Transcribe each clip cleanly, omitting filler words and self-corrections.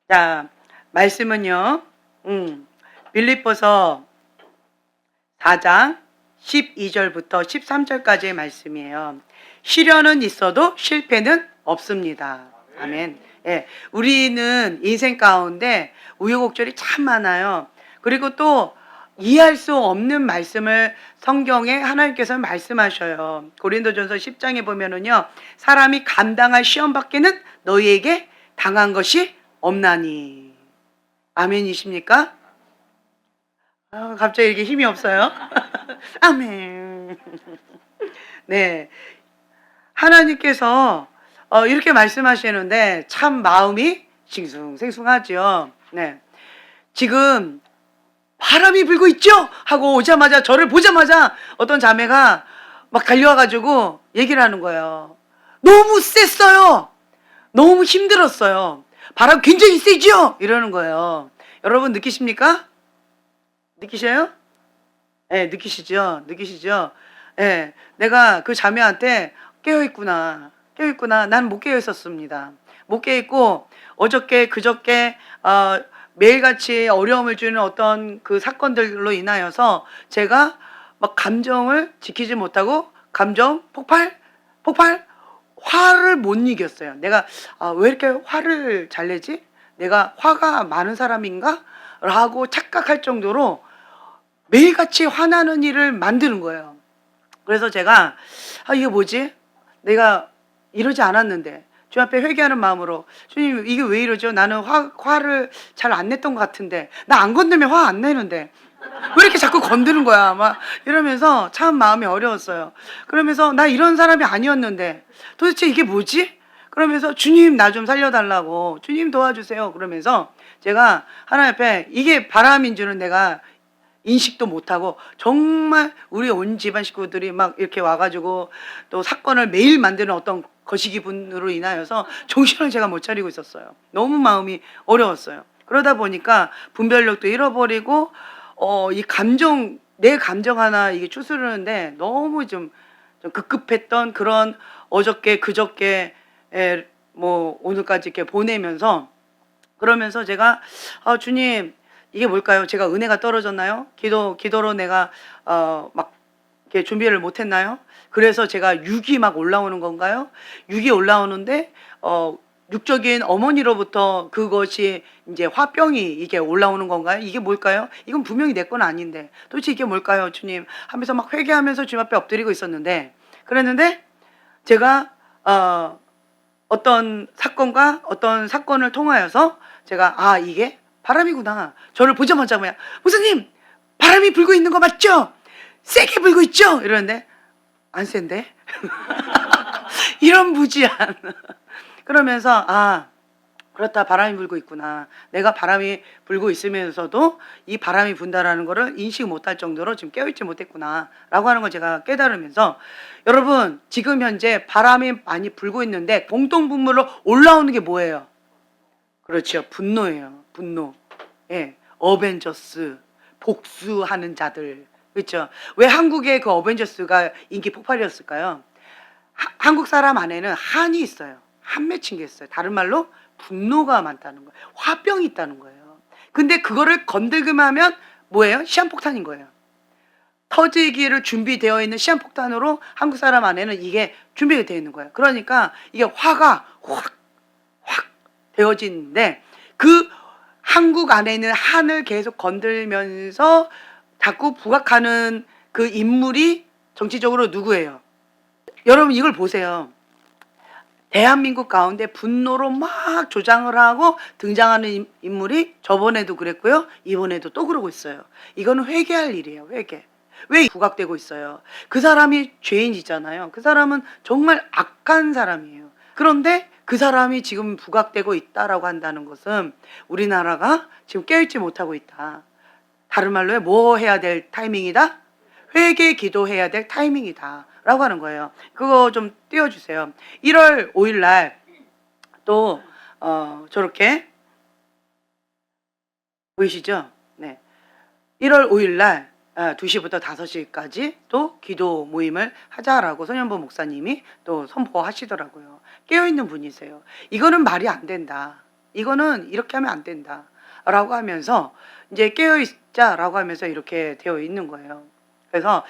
자, 말씀은요. 빌립보서 4장 12절부터 13절까지의 말씀이에요. 시련은 있어도 실패는 없습니다. 아멘. 예, 우리는 인생 가운데 우여곡절이 참 많아요. 그리고 또 이해할 수 없는 말씀을 성경에 하나님께서 말씀하셔요. 고린도전서 10장에 보면은요, 사람이 감당할 시험 밖에는 너희에게 당한 것이 없나니. 아멘이십니까? 갑자기 이렇게 힘이 없어요. 아멘. 네. 하나님께서 이렇게 말씀하시는데 참 마음이 싱숭생숭하죠. 네. 지금 바람이 불고 있죠? 하고 오자마자, 저를 보자마자 어떤 자매가 막 달려와가지고 얘기를 하는 거예요. 너무 셌어요. 너무 힘들었어요. 바람 굉장히 세죠? 이러는 거예요. 여러분 느끼십니까? 느끼셔요? 네, 느끼시죠? 느끼시죠? 네, 내가 그 자매한테 깨어있구나. 난 못 깨어있었습니다. 못 깨어있고, 어저께, 그저께, 매일같이 어려움을 주는 어떤 그 사건들로 인하여서 제가 막 감정을 지키지 못하고, 감정 폭발, 화를 못 이겼어요. 내가, 왜 이렇게 화를 잘 내지? 내가 화가 많은 사람인가? 라고 착각할 정도로 매일같이 화나는 일을 만드는 거예요. 그래서 제가 이게 뭐지? 내가 이러지 않았는데 주님 앞에 회개하는 마음으로, 주님 이게 왜 이러죠? 나는 화를 잘 안 냈던 것 같은데, 나 안 건들면 화 안 내는데 왜 이렇게 자꾸 건드는 거야? 막 이러면서 참 마음이 어려웠어요. 그러면서 나 이런 사람이 아니었는데 도대체 이게 뭐지? 그러면서 주님 나 좀 살려달라고, 주님 도와주세요. 그러면서 제가 하나님 앞에 이게 바람인 줄은 내가 인식도 못하고, 정말 우리 온 집안 식구들이 막 이렇게 와가지고 또 사건을 매일 만드는 어떤 거시기 분으로 인하여서 정신을 제가 못 차리고 있었어요. 너무 마음이 어려웠어요. 그러다 보니까 분별력도 잃어버리고, 이 감정, 내 감정 하나 이게 추스르는데 너무 좀 급급했던 그런 어저께 그저께 뭐 오늘까지 이렇게 보내면서, 그러면서 제가 주님 이게 뭘까요? 제가 은혜가 떨어졌나요? 기도로 내가 막 이렇게 준비를 못했나요? 그래서 제가 육이 막 올라오는 건가요? 육이 올라오는데 육적인 어머니로부터 그것이 이제 화병이 이게 올라오는 건가요? 이게 뭘까요? 이건 분명히 내 건 아닌데 도대체 이게 뭘까요, 주님? 하면서 막 회개하면서 주님 앞에 엎드리고 있었는데, 그랬는데 제가 어떤 사건과 어떤 사건을 통하여서 제가 이게 바람이구나. 저를 보자마자 뭐야, 목사님 바람이 불고 있는 거 맞죠? 세게 불고 있죠? 이러는데 안 센데? 이런 무지한. 그러면서 그렇다, 바람이 불고 있구나. 내가 바람이 불고 있으면서도 이 바람이 분다라는 거를 인식 못할 정도로 지금 깨어있지 못했구나 라고 하는 걸 제가 깨달으면서, 여러분 지금 현재 바람이 많이 불고 있는데 공동분모로 올라오는 게 뭐예요? 그렇죠, 분노예요. 분노. 예, 어벤져스, 복수하는 자들. 그렇죠. 왜 한국의 그 어벤져스가 인기 폭발이었을까요? 한국 사람 안에는 한이 있어요. 한 맺힌 게 있어요. 다른 말로 분노가 많다는 거예요. 화병이 있다는 거예요. 근데 그거를 건들기만 하면 뭐예요? 시한폭탄인 거예요. 터지기를 준비되어 있는 시한폭탄으로 한국 사람 안에는 이게 준비가 되어 있는 거예요. 그러니까 이게 화가 확 되어지는데, 그 한국 안에 있는 한을 계속 건들면서 자꾸 부각하는 그 인물이 정치적으로 누구예요? 여러분 이걸 보세요. 대한민국 가운데 분노로 막 조장을 하고 등장하는 인물이 저번에도 그랬고요, 이번에도 또 그러고 있어요. 이거는 회개할 일이에요. 회개. 왜 부각되고 있어요? 그 사람이 죄인이잖아요. 그 사람은 정말 악한 사람이에요. 그런데 그 사람이 지금 부각되고 있다라고 한다는 것은 우리나라가 지금 깨어있지 못하고 있다. 다른 말로 뭐 해야 될 타이밍이다? 회개 기도해야 될 타이밍이다 라고 하는 거예요. 그거 좀 띄워주세요. 1월 5일 날 또 저렇게 보이시죠? 네. 1월 5일 날 2시부터 5시까지 또 기도 모임을 하자라고 손현보 목사님이 또 선포하시더라고요. 깨어있는 분이세요. 이거는 말이 안 된다. 이거는 이렇게 하면 안 된다라고 하면서 이제 깨어 있자라고 하면서 이렇게 되어 있는 거예요. 그래서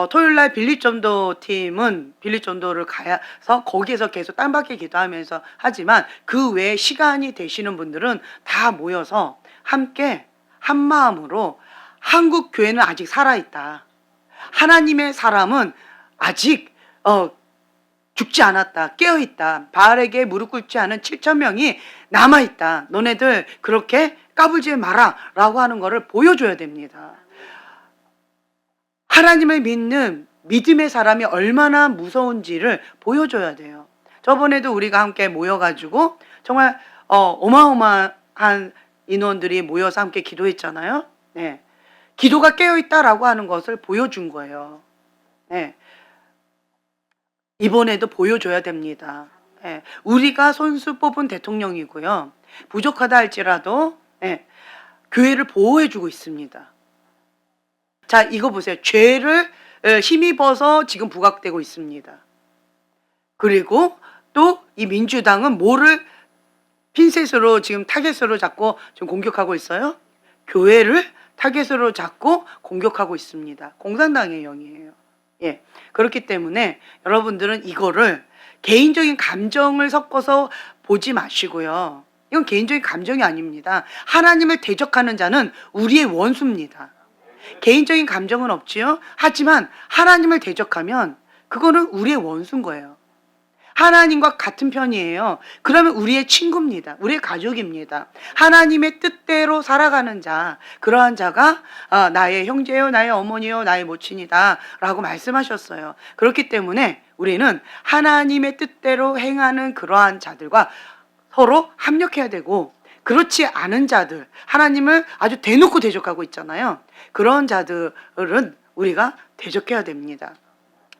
토요일 날 빌립전도 팀은 빌립전도를 가서 거기에서 계속 땅밖에 기도하면서 하지만 그 외에 시간이 되시는 분들은 다 모여서 함께 한 마음으로 한국 교회는 아직 살아있다. 하나님의 사람은 아직 죽지 않았다. 깨어있다. 바알에게 무릎 꿇지 않은 7,000명이 남아있다. 너네들 그렇게 까불지 마라 라고 하는 거를 보여줘야 됩니다. 하나님을 믿는 믿음의 사람이 얼마나 무서운지를 보여줘야 돼요. 저번에도 우리가 함께 모여가지고 정말 어마어마한 인원들이 모여서 함께 기도했잖아요. 네. 기도가 깨어있다라고 하는 것을 보여준 거예요. 네. 이번에도 보여줘야 됩니다. 예, 우리가 손수 뽑은 대통령이고요. 부족하다 할지라도 교회를 보호해주고 있습니다. 자, 이거 보세요. 죄를 힘입어서 지금 부각되고 있습니다. 그리고 또 이 민주당은 뭐를 핀셋으로 지금 타겟으로 잡고 지금 공격하고 있어요? 교회를 타겟으로 잡고 공격하고 있습니다. 공산당의 영이에요. 예. 그렇기 때문에 여러분들은 이거를 개인적인 감정을 섞어서 보지 마시고요. 이건 개인적인 감정이 아닙니다. 하나님을 대적하는 자는 우리의 원수입니다. 개인적인 감정은 없지요. 하지만 하나님을 대적하면 그거는 우리의 원수인 거예요. 하나님과 같은 편이에요. 그러면 우리의 친구입니다. 우리의 가족입니다. 하나님의 뜻대로 살아가는 자, 그러한 자가 나의 형제요, 나의 어머니요, 나의 모친이다 라고 말씀하셨어요. 그렇기 때문에 우리는 하나님의 뜻대로 행하는 그러한 자들과 서로 합력해야 되고, 그렇지 않은 자들, 하나님을 아주 대놓고 대적하고 있잖아요. 그런 자들은 우리가 대적해야 됩니다.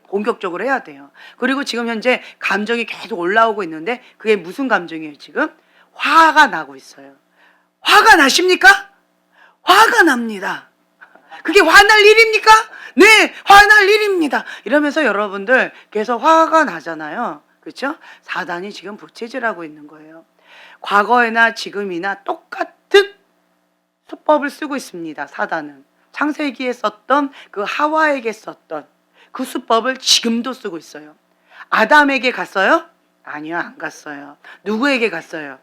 공격적으로 해야 돼요. 그리고 지금 현재 감정이 계속 올라오고 있는데 그게 무슨 감정이에요? 지금 화가 나고 있어요. 화가 나십니까? 화가 납니다. 그게 화날 일입니까? 네, 화날 일입니다. 이러면서 여러분들 계속 화가 나잖아요. 그렇죠? 사단이 지금 부채질하고 있는 거예요. 과거에나 지금이나 똑같은 수법을 쓰고 있습니다. 사단은 창세기에 썼던 그 하와에게 썼던 그 수법을 지금도 쓰고 있어요. 아담에게 갔어요? 아니요, 안 갔어요. 누구에게 갔어요?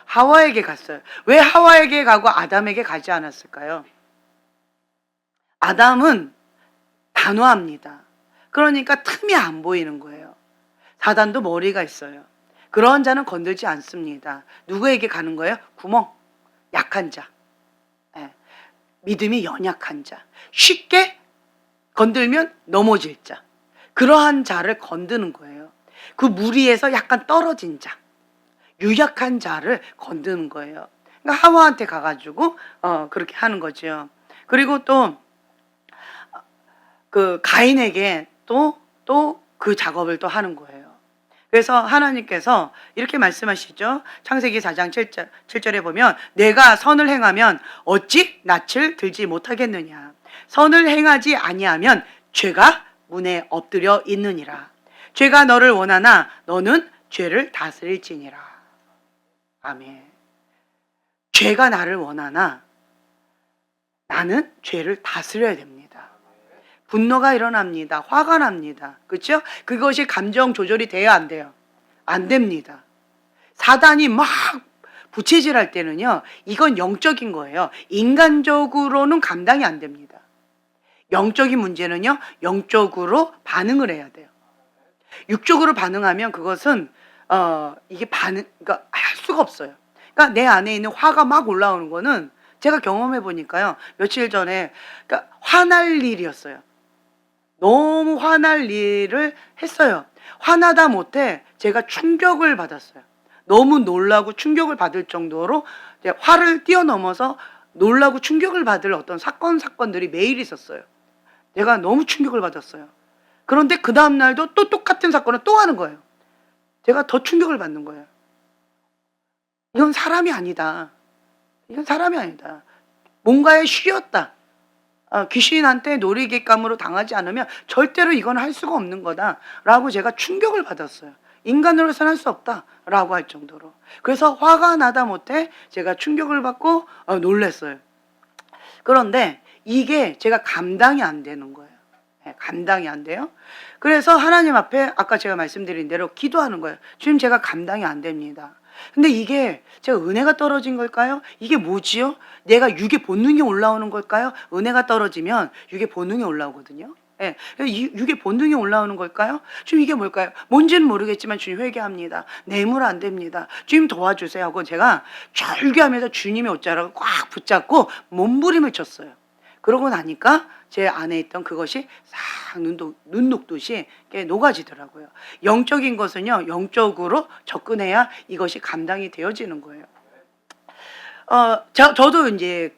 하와에게 갔어요. 왜 하와에게 가고 아담에게 가지 않았을까요? 아담은 단호합니다. 그러니까 틈이 안 보이는 거예요. 사단도 머리가 있어요. 그런 자는 건들지 않습니다. 누구에게 가는 거예요? 구멍, 약한 자, 믿음이 연약한 자, 쉽게 건들면 넘어질 자, 그러한 자를 건드는 거예요. 그 무리에서 약간 떨어진 자, 유약한 자를 건드는 거예요. 그러니까 하와한테 가가지고 그렇게 하는 거죠. 그리고 또 그 가인에게 또 그 작업을 또 하는 거예요. 그래서 하나님께서 이렇게 말씀하시죠. 창세기 4장 7절에 보면 내가 선을 행하면 어찌 낯을 들지 못하겠느냐. 선을 행하지 아니하면 죄가 문에 엎드려 있느니라. 죄가 너를 원하나 너는 죄를 다스릴지니라. 아멘. 죄가 나를 원하나 나는 죄를 다스려야 됩니다. 분노가 일어납니다. 화가 납니다. 그렇죠? 그것이 감정 조절이 돼야 안 돼요? 안 됩니다. 사단이 막 부채질할 때는요, 이건 영적인 거예요. 인간적으로는 감당이 안 됩니다. 영적인 문제는요, 영적으로 반응을 해야 돼요. 육적으로 반응하면 그것은 이게 그러니까 할 수가 없어요. 그러니까 내 안에 있는 화가 막 올라오는 거는 제가 경험해 보니까요, 며칠 전에 그러니까 화날 일이었어요. 너무 화날 일을 했어요. 화나다 못해 제가 충격을 받았어요. 너무 놀라고 충격을 받을 정도로 화를 뛰어넘어서 놀라고 충격을 받을 어떤 사건들이 매일 있었어요. 내가 너무 충격을 받았어요. 그런데 그 다음 날도 또 똑같은 사건을 또 하는 거예요. 제가 더 충격을 받는 거예요. 이건 사람이 아니다. 이건 사람이 아니다. 뭔가에 쉬었다. 귀신한테 놀이객감으로 당하지 않으면 절대로 이건 할 수가 없는 거다라고 제가 충격을 받았어요. 인간으로서는 할 수 없다라고 할 정도로. 그래서 화가 나다 못해 제가 충격을 받고 놀랐어요. 그런데 이게 제가 감당이 안 되는 거예요. 네, 감당이 안 돼요. 그래서 하나님 앞에 아까 제가 말씀드린 대로 기도하는 거예요. 주님, 제가 감당이 안 됩니다. 근데 이게 제가 은혜가 떨어진 걸까요? 이게 뭐지요? 내가 육의 본능이 올라오는 걸까요? 은혜가 떨어지면 육의 본능이 올라오거든요. 예, 육의 본능이 올라오는 걸까요? 주님, 이게 뭘까요? 뭔지는 모르겠지만 주님, 회개합니다. 뇌물 안 됩니다. 주님, 도와주세요 하고 제가 절규하면서 주님의 옷자락을 꽉 붙잡고 몸부림을 쳤어요. 그러고 나니까 제 안에 있던 그것이 싹 눈 녹듯이 녹아지더라고요. 영적인 것은요, 영적으로 접근해야 이것이 감당이 되어지는 거예요. 저도 이제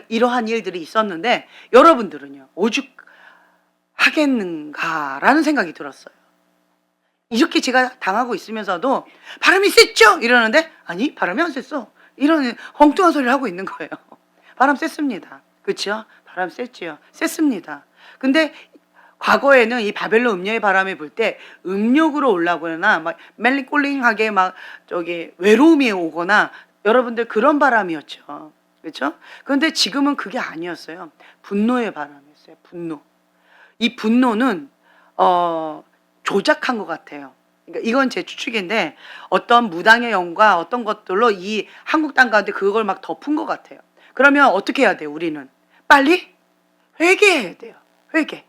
이러한 일들이 있었는데 여러분들은요, 오죽 하겠는가라는 생각이 들었어요. 이렇게 제가 당하고 있으면서도 바람이 셌죠? 이러는데 아니, 바람이 안 셌어. 이런 엉뚱한 소리를 하고 있는 거예요. 바람 셌습니다. 그렇죠? 바람 셌지요. 셌습니다. 근데 과거에는 이 바벨론 음녀의 바람이 불 때 음욕으로 올라오거나 막 멜링콜링하게 막 외로움이 오거나 여러분들 그런 바람이었죠. 그렇죠? 그런데 지금은 그게 아니었어요. 분노의 바람이었어요. 분노. 이 분노는 조작한 것 같아요. 그러니까 이건 제 추측인데 어떤 무당의 영과 어떤 것들로 이 한국 땅 가운데 그걸 막 덮은 것 같아요. 그러면 어떻게 해야 돼요? 우리는 빨리 회개해야 돼요. 회개.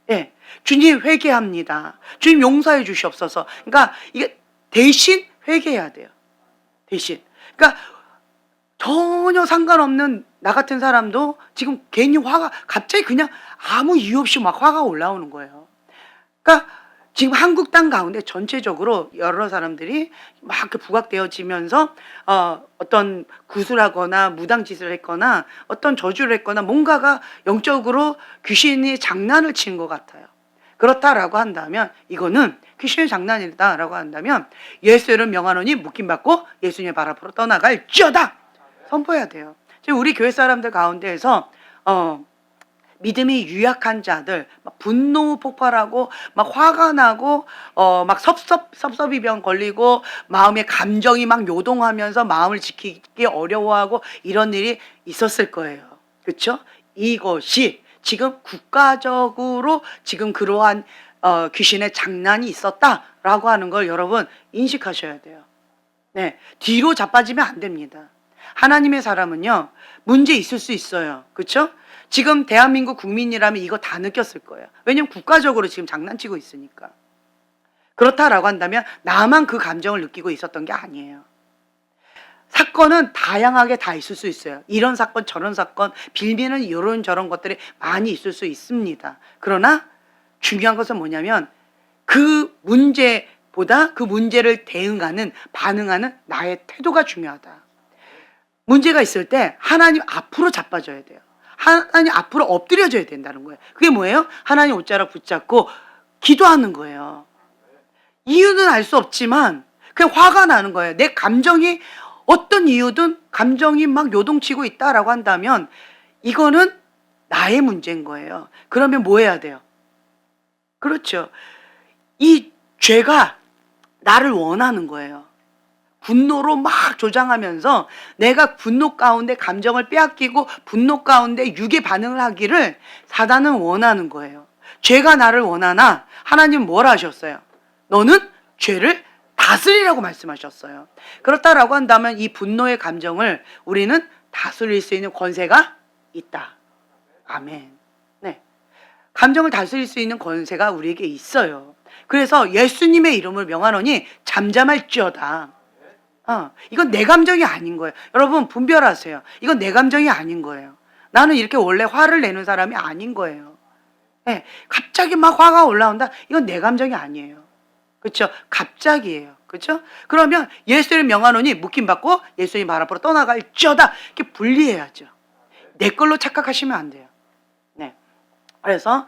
예, 주님 회개합니다. 주님 용서해 주시옵소서. 그러니까 이게 대신 회개해야 돼요. 대신. 그러니까 전혀 상관없는 나 같은 사람도 지금 괜히 화가 갑자기 그냥 아무 이유 없이 막 화가 올라오는 거예요. 그러니까 지금 한국 땅 가운데 전체적으로 여러 사람들이 막 이렇게 부각되어지면서 어떤 구술하거나 무당짓을 했거나 어떤 저주를 했거나 뭔가가 영적으로 귀신이 장난을 치는 것 같아요. 그렇다라고 한다면 이거는 귀신의 장난이다라고 한다면 예수 이름 명하노니 묶임받고 예수님의 발 앞으로 떠나갈지어다 선포해야 돼요. 지금 우리 교회 사람들 가운데에서 믿음이 유약한 자들, 막 분노 폭발하고, 막 화가 나고, 막 섭섭이병 걸리고, 마음의 감정이 막 요동하면서 마음을 지키기 어려워하고, 이런 일이 있었을 거예요. 그렇죠? 이것이 지금 국가적으로 지금 그러한 귀신의 장난이 있었다라고 하는 걸 여러분 인식하셔야 돼요. 네, 뒤로 자빠지면 안 됩니다. 하나님의 사람은요, 문제 있을 수 있어요. 그렇죠? 지금 대한민국 국민이라면 이거 다 느꼈을 거예요. 왜냐면 국가적으로 지금 장난치고 있으니까. 그렇다라고 한다면 나만 그 감정을 느끼고 있었던 게 아니에요. 사건은 다양하게 다 있을 수 있어요. 이런 사건 저런 사건, 빌미는 이런 저런 것들이 많이 있을 수 있습니다. 그러나 중요한 것은 뭐냐면 그 문제보다 그 문제를 대응하는 반응하는 나의 태도가 중요하다. 문제가 있을 때 하나님 앞으로 자빠져야 돼요. 하나님 앞으로 엎드려져야 된다는 거예요. 그게 뭐예요? 하나님 옷자락 붙잡고 기도하는 거예요. 이유는 알 수 없지만 그냥 화가 나는 거예요. 내 감정이 어떤 이유든 감정이 막 요동치고 있다라고 한다면 이거는 나의 문제인 거예요. 그러면 뭐 해야 돼요? 그렇죠. 이 죄가 나를 원하는 거예요. 분노로 막 조장하면서 내가 분노 가운데 감정을 빼앗기고 분노 가운데 육의 반응을 하기를 사단은 원하는 거예요. 죄가 나를 원하나 하나님 뭘 하셨어요? 너는 죄를 다스리라고 말씀하셨어요. 그렇다라고 한다면 이 분노의 감정을 우리는 다스릴 수 있는 권세가 있다. 아멘. 네, 감정을 다스릴 수 있는 권세가 우리에게 있어요. 그래서 예수님의 이름을 명하노니 잠잠할지어다. 이건 내 감정이 아닌 거예요. 여러분 분별하세요. 이건 내 감정이 아닌 거예요. 나는 이렇게 원래 화를 내는 사람이 아닌 거예요. 네, 갑자기 막 화가 올라온다. 이건 내 감정이 아니에요. 그렇죠? 갑자기예요. 그렇죠? 그러면 예수를 명하노니 묶임받고 예수님 발 앞으로 떠나갈지어다. 이렇게 분리해야죠. 내 걸로 착각하시면 안 돼요. 네. 그래서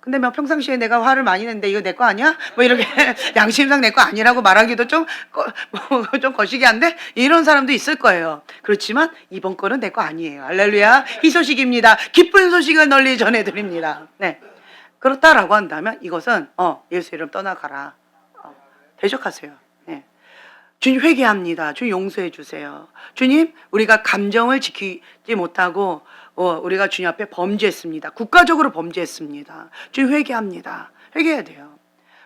근데 뭐 평상시에 내가 화를 많이 냈는데 이거 내 거 아니야? 뭐 이렇게 양심상 내 거 아니라고 말하기도 좀 거시기한데 이런 사람도 있을 거예요. 그렇지만 이번 거는 내 거 아니에요. 할렐루야. 희소식입니다. 기쁜 소식을 널리 전해드립니다. 네. 그렇다라고 한다면 이것은 예수 이름 떠나가라. 대적하세요. 네. 주님 회개합니다. 주님 용서해 주세요. 주님 우리가 감정을 지키지 못하고 우리가 주님 앞에 범죄했습니다. 국가적으로 범죄했습니다. 주님 회개합니다. 회개해야 돼요.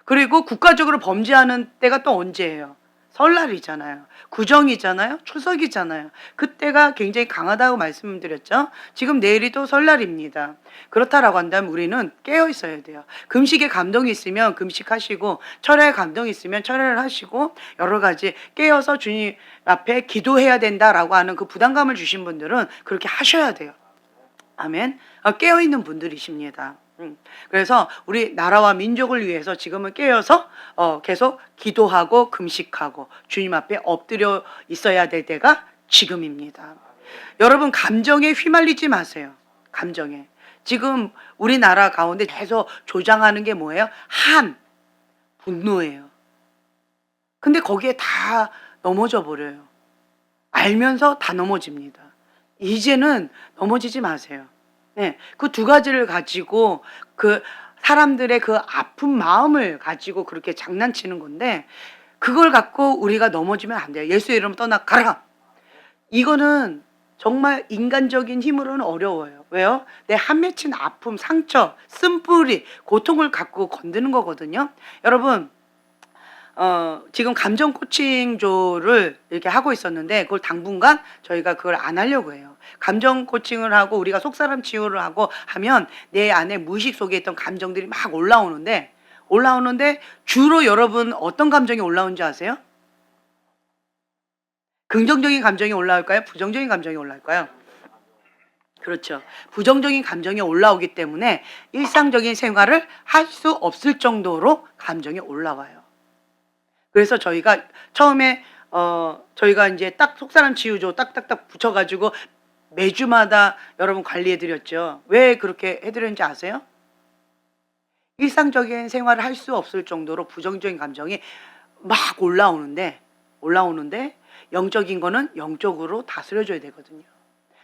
그리고 국가적으로 범죄하는 때가 또 언제예요? 설날이잖아요. 구정이잖아요. 추석이잖아요. 그때가 굉장히 강하다고 말씀드렸죠. 지금 내일이 또 설날입니다. 그렇다라고 한다면 우리는 깨어 있어야 돼요. 금식에 감동이 있으면 금식하시고 철야에 감동이 있으면 철야를 하시고 여러 가지 깨어서 주님 앞에 기도해야 된다라고 하는 그 부담감을 주신 분들은 그렇게 하셔야 돼요. 아멘. 깨어있는 분들이십니다. 그래서 우리 나라와 민족을 위해서 지금은 깨어서 계속 기도하고 금식하고 주님 앞에 엎드려 있어야 될 때가 지금입니다. 여러분 감정에 휘말리지 마세요. 감정에. 지금 우리나라 가운데 계속 조장하는 게 뭐예요? 분노예요. 근데 거기에 다 넘어져 버려요. 알면서 다 넘어집니다. 이제는 넘어지지 마세요. 네, 그 두 가지를 가지고 그 사람들의 그 아픈 마음을 가지고 그렇게 장난치는 건데 그걸 갖고 우리가 넘어지면 안 돼요. 예수의 이름 떠나 가라. 이거는 정말 인간적인 힘으로는 어려워요. 왜요? 내 한 맺힌 아픔, 상처, 쓴뿌리, 고통을 갖고 건드는 거거든요. 여러분 지금 감정 코칭조를 이렇게 하고 있었는데 그걸 당분간 저희가 그걸 안 하려고 해요. 감정 코칭을 하고 우리가 속사람 치유를 하고 하면 내 안에 무의식 속에 있던 감정들이 막 올라오는데 주로 여러분 어떤 감정이 올라오는지 아세요? 긍정적인 감정이 올라올까요? 부정적인 감정이 올라올까요? 그렇죠. 부정적인 감정이 올라오기 때문에 일상적인 생활을 할 수 없을 정도로 감정이 올라와요. 그래서 저희가 처음에 저희가 이제 딱 속사람 치유조 딱딱딱 붙여가지고 매주마다 여러분 관리해 드렸죠. 왜 그렇게 해드렸는지 아세요? 일상적인 생활을 할 수 없을 정도로 부정적인 감정이 막 올라오는데 영적인 거는 영적으로 다스려줘야 되거든요.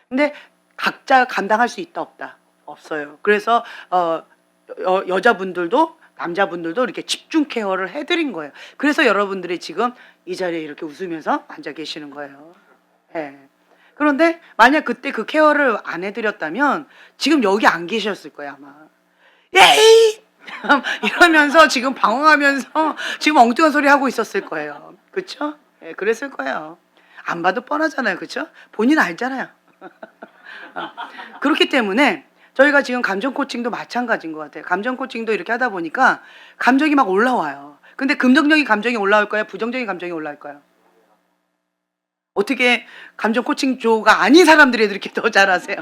근데 각자 감당할 수 있다 없다? 없어요. 그래서 여자분들도 남자분들도 이렇게 집중 케어를 해드린 거예요. 그래서 여러분들이 지금 이 자리에 이렇게 웃으면서 앉아 계시는 거예요. 네. 그런데 만약 그때 그 케어를 안 해드렸다면 지금 여기 안 계셨을 거예요 아마. 예이! 이러면서 지금 방황하면서 지금 엉뚱한 소리 하고 있었을 거예요. 그렇죠? 네, 그랬을 거예요. 안 봐도 뻔하잖아요. 그렇죠? 본인 알잖아요. 그렇기 때문에 저희가 지금 감정 코칭도 마찬가지인 것 같아요. 감정 코칭도 이렇게 하다 보니까 감정이 막 올라와요. 근데 긍정적인 감정이 올라올까요? 부정적인 감정이 올라올까요? 어떻게 감정 코칭조가 아닌 사람들이 이렇게 더 잘하세요?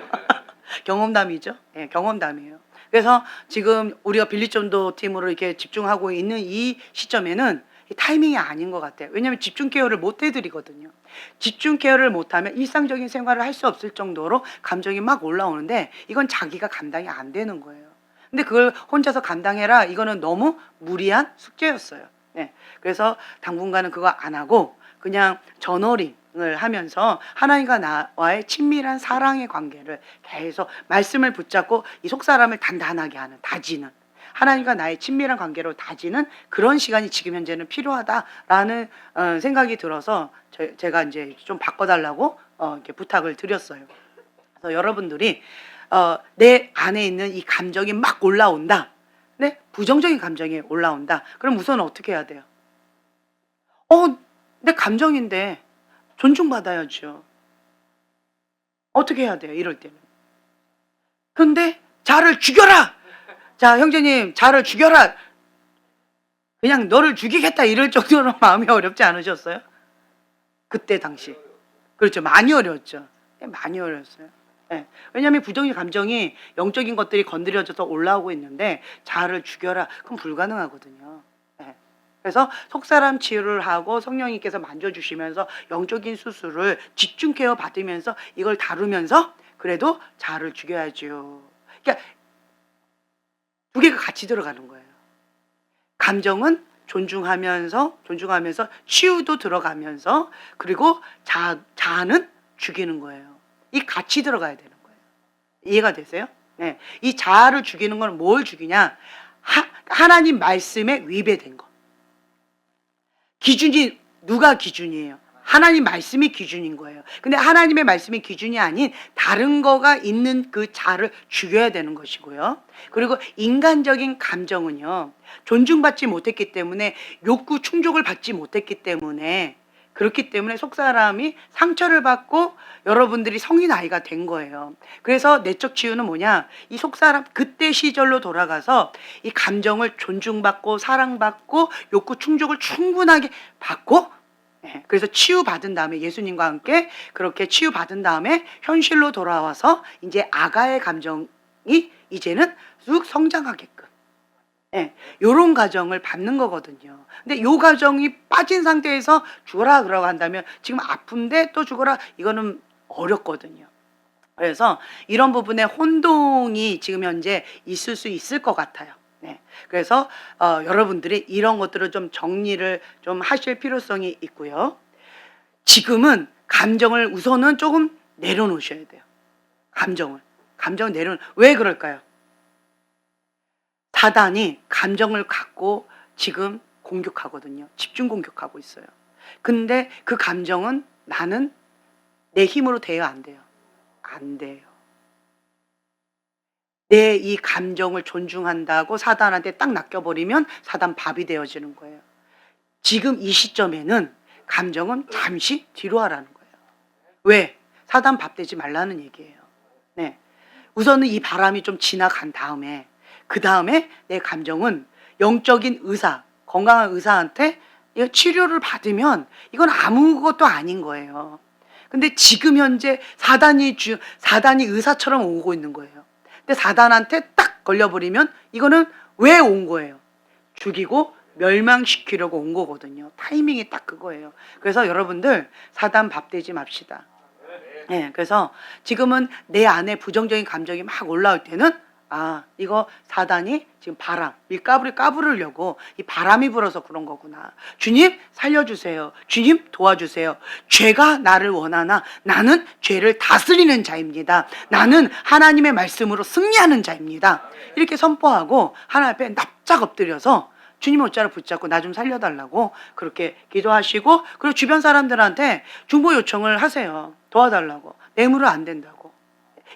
경험담이죠. 예, 경험담이에요. 그래서 지금 우리가 빌리존도 팀으로 이렇게 집중하고 있는 이 시점에는 타이밍이 아닌 것 같아요. 왜냐하면 집중 케어를 못 해드리거든요. 집중 케어를 못하면 일상적인 생활을 할 수 없을 정도로 감정이 막 올라오는데 이건 자기가 감당이 안 되는 거예요. 근데 그걸 혼자서 감당해라 이거는 너무 무리한 숙제였어요. 네. 그래서 당분간은 그거 안 하고 그냥 저너링을 하면서 하나님과 나와의 친밀한 사랑의 관계를 계속 말씀을 붙잡고 이 속사람을 단단하게 하는 다지는 하나님과 나의 친밀한 관계로 다지는 그런 시간이 지금 현재는 필요하다라는 생각이 들어서 제가 이제 좀 바꿔달라고 이렇게 부탁을 드렸어요. 그래서 여러분들이 내 안에 있는 이 감정이 막 올라온다. 네? 부정적인 감정이 올라온다. 그럼 우선 어떻게 해야 돼요? 내 감정인데 존중받아야죠. 어떻게 해야 돼요? 이럴 때는. 근데 자를 죽여라! 자, 형제님, 자를 죽여라! 그냥 너를 죽이겠다 이럴 정도로 마음이 어렵지 않으셨어요? 그때 당시. 그렇죠. 많이 어려웠죠. 많이 어려웠어요. 네. 왜냐하면 부정적인 감정이 영적인 것들이 건드려져서 올라오고 있는데 자를 죽여라. 그럼 불가능하거든요. 네. 그래서 속사람 치유를 하고 성령님께서 만져주시면서 영적인 수술을 집중 케어 받으면서 이걸 다루면서 그래도 자를 죽여야죠. 그러니까 두 개가 같이 들어가는 거예요. 감정은 존중하면서 치유도 들어가면서 그리고 자아는 죽이는 거예요. 이 같이 들어가야 되는 거예요. 이해가 되세요? 네. 이 자아를 죽이는 건 뭘 죽이냐? 하나님 말씀에 위배된 거. 기준이 누가 기준이에요? 하나님 말씀이 기준인 거예요. 근데 하나님의 말씀이 기준이 아닌 다른 거가 있는 그 자를 죽여야 되는 것이고요. 그리고 인간적인 감정은요, 존중받지 못했기 때문에, 욕구 충족을 받지 못했기 때문에, 그렇기 때문에 속사람이 상처를 받고 여러분들이 성인 아이가 된 거예요. 그래서 내적 치유는 뭐냐? 이 속사람 그때 시절로 돌아가서 이 감정을 존중받고 사랑받고 욕구 충족을 충분하게 받고, 그래서 치유받은 다음에 예수님과 함께 그렇게 치유받은 다음에 현실로 돌아와서 이제 아가의 감정이 이제는 쑥 성장하게끔, 요런 과정을 받는 거거든요. 근데 요 과정이 빠진 상태에서 죽어라 그러고 한다면 지금 아픈데 또 죽어라, 이거는 어렵거든요. 그래서 이런 부분에 혼동이 지금 현재 있을 수 있을 것 같아요. 그래서 여러분들이 이런 것들을 좀 정리를 좀 하실 필요성이 있고요. 지금은 감정을 우선은 조금 내려놓으셔야 돼요. 감정을 왜 그럴까요? 사단이 감정을 갖고 지금 공격하거든요. 집중 공격하고 있어요. 근데 그 감정은 나는 내 힘으로 돼요, 안 돼요? 안 돼요. 내 이 감정을 존중한다고 사단한테 딱 낚여버리면 사단 밥이 되어지는 거예요. 지금 이 시점에는 감정은 잠시 뒤로 하라는 거예요. 왜? 사단 밥 되지 말라는 얘기예요. 우선은 이 바람이 좀 지나간 다음에, 그 다음에 내 감정은 영적인 의사, 건강한 의사한테 치료를 받으면 이건 아무것도 아닌 거예요. 근데 지금 현재 사단이 의사처럼 오고 있는 거예요. 근데 사단한테 딱 걸려버리면 이거는 왜 온 거예요? 죽이고 멸망시키려고 온 거거든요. 타이밍이 딱 그거예요. 그래서 여러분들 사단 밥 되지 맙시다. 그래서 지금은 내 안에 부정적인 감정이 막 올라올 때는 이거 사단이 지금 바람, 밀가부리 까부르려고 이 바람이 불어서 그런 거구나. 주님 살려주세요. 주님 도와주세요. 죄가 나를 원하나 나는 죄를 다스리는 자입니다. 나는 하나님의 말씀으로 승리하는 자입니다. 이렇게 선포하고 하나님 앞에 납작 엎드려서 주님 옷자락 붙잡고 나 좀 살려달라고 그렇게 기도하시고, 그리고 주변 사람들한테 중보 요청을 하세요. 도와달라고. 뇌물은 안 된다고.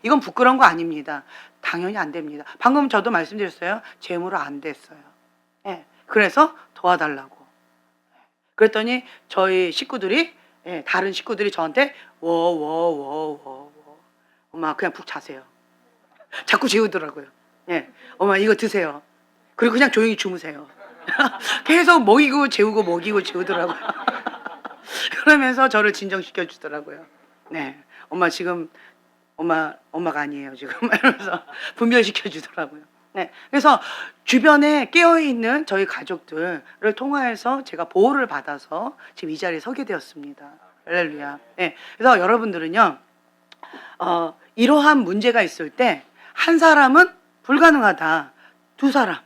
이건 부끄러운 거 아닙니다. 당연히 안 됩니다. 방금 저도 말씀드렸어요. 재물은 안 됐어요. 그래서 도와달라고. 그랬더니 저희 식구들이, 다른 식구들이 저한테 엄마 그냥 푹 자세요. 자꾸 재우더라고요. 엄마 이거 드세요. 그리고 그냥 조용히 주무세요. 계속 먹이고 재우고 먹이고 재우더라고요. 그러면서 저를 진정시켜 주더라고요. 엄마 지금 엄마가 아니에요 지금. 이러면서 분별시켜 주더라고요. 그래서 주변에 깨어있는 저희 가족들을 통하여서 제가 보호를 받아서 지금 이 자리에 서게 되었습니다. 할렐루야. 그래서 여러분들은요, 이러한 문제가 있을 때 한 사람은 불가능하다. 두 사람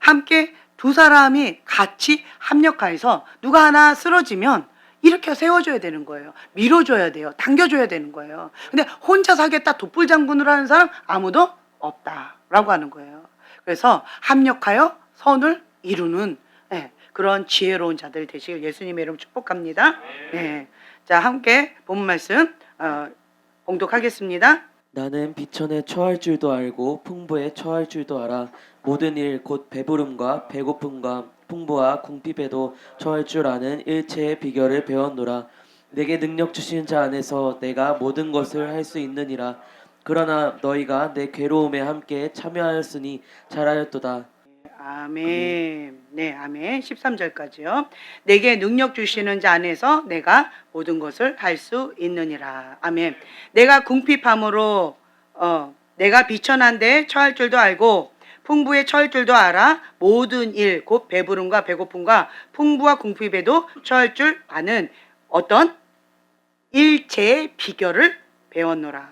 함께, 두 사람이 같이 합력하여서 누가 하나 쓰러지면 이렇게 세워줘야 되는 거예요. 밀어줘야 돼요. 당겨줘야 되는 거예요. 근데 혼자 사겠다 독불장군을 하는 사람 아무도 없다라고 하는 거예요. 그래서 합력하여 선을 이루는 그런 지혜로운 자들 되시길 예수님의 이름 축복합니다. 자, 함께 본문 말씀 봉독하겠습니다. 나는 비천에 처할 줄도 알고 풍부에 처할 줄도 알아. 모든 일 곧 배부름과 배고픔과 풍부와 궁핍에도 처할 줄 아는 일체의 비결을 배웠노라. 내게 능력 주신 자 안에서 내가 모든 것을 할 수 있느니라. 그러나 너희가 내 괴로움에 함께 참여하였으니 잘하였도다. 아멘. 아멘. 13절까지요. 내게 능력 주시는 자 안에서 내가 모든 것을 할 수 있느니라. 아멘. 내가 궁핍함으로 내가 비천한데 처할 줄도 알고 풍부에 처할 줄도 알아. 모든 일 곧 배부름과 배고픔과 풍부와 궁핍에도 처할 줄 아는 어떤 일체의 비결을 배웠노라.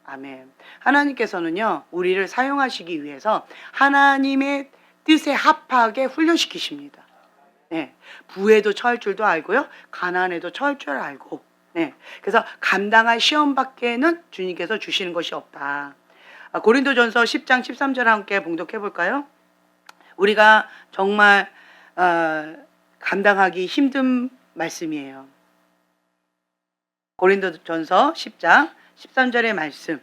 아멘. 하나님께서는요, 우리를 사용하시기 위해서 하나님의 뜻에 합하게 훈련시키십니다. 부에도 처할 줄도 알고요, 가난에도 처할 줄 알고. 그래서 감당할 시험 밖에는 주님께서 주시는 것이 없다. 고린도전서 10장 13절 함께 봉독해 볼까요? 우리가 정말 감당하기 힘든 말씀이에요. 고린도전서 10장 13절의 말씀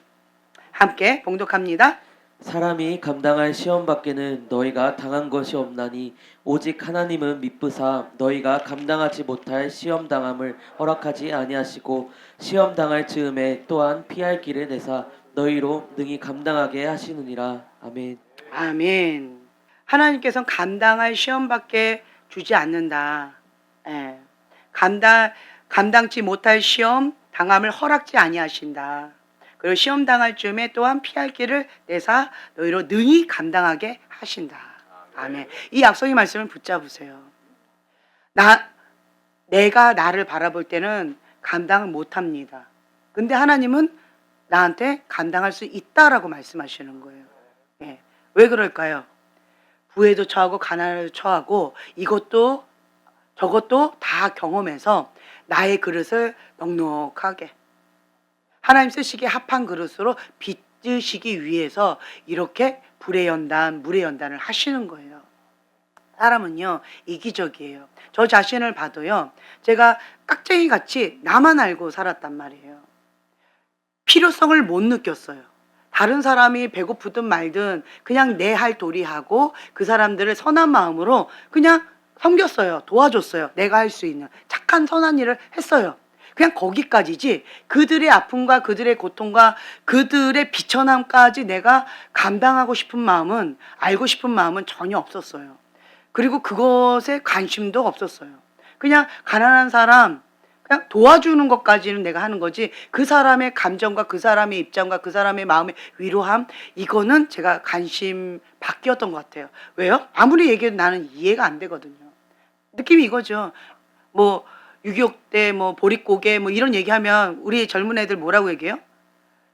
함께 봉독합니다. 사람이 감당할 시험 밖에는 너희가 당한 것이 없나니 오직 하나님은 미쁘사 너희가 감당하지 못할 시험 당함을 허락하지 아니하시고 시험 당할 즈음에 또한 피할 길을 내사 너희로 능히 감당하게 하시느니라. 아멘. 아멘. 하나님께서는 감당할 시험밖에 주지 않는다. 예. 감당치 못할 시험 당함을 허락지 아니하신다. 그리고 시험 당할 즈음에 또한 피할 길을 내사 너희로 능히 감당하게 하신다. 아멘. 이 약속의 말씀을 붙잡으세요. 내가 나를 바라볼 때는 감당을 못합니다. 근데 하나님은 나한테 감당할 수 있다라고 말씀하시는 거예요. 예. 왜 그럴까요? 부에도 처하고 가난에도 처하고 이것도 저것도 다 경험해서 나의 그릇을 넉넉하게 하나님 쓰시기에 합한 그릇으로 빚으시기 위해서 이렇게 불의 연단, 물의 연단을 하시는 거예요. 사람은요 이기적이에요. 저 자신을 봐도요 제가 깍쟁이 같이 나만 알고 살았단 말이에요. 필요성을 못 느꼈어요. 다른 사람이 배고프든 말든 그냥 내 할 도리하고 그 사람들을 선한 마음으로 그냥 섬겼어요. 도와줬어요. 내가 할 수 있는 착한 선한 일을 했어요. 그냥 거기까지지 그들의 아픔과 그들의 고통과 그들의 비천함까지 내가 감당하고 싶은 마음은 알고 싶은 마음은 전혀 없었어요. 그리고 그것에 관심도 없었어요. 그냥 가난한 사람 그냥 도와주는 것까지는 내가 하는 거지 그 사람의 감정과 그 사람의 입장과 그 사람의 마음의 위로함 이거는 제가 관심 바뀌었던 것 같아요. 왜요? 아무리 얘기해도 나는 이해가 안 되거든요. 느낌이 이거죠. 뭐 6.25 때 뭐 보릿고개 뭐 이런 얘기하면 우리 젊은 애들 뭐라고 얘기해요?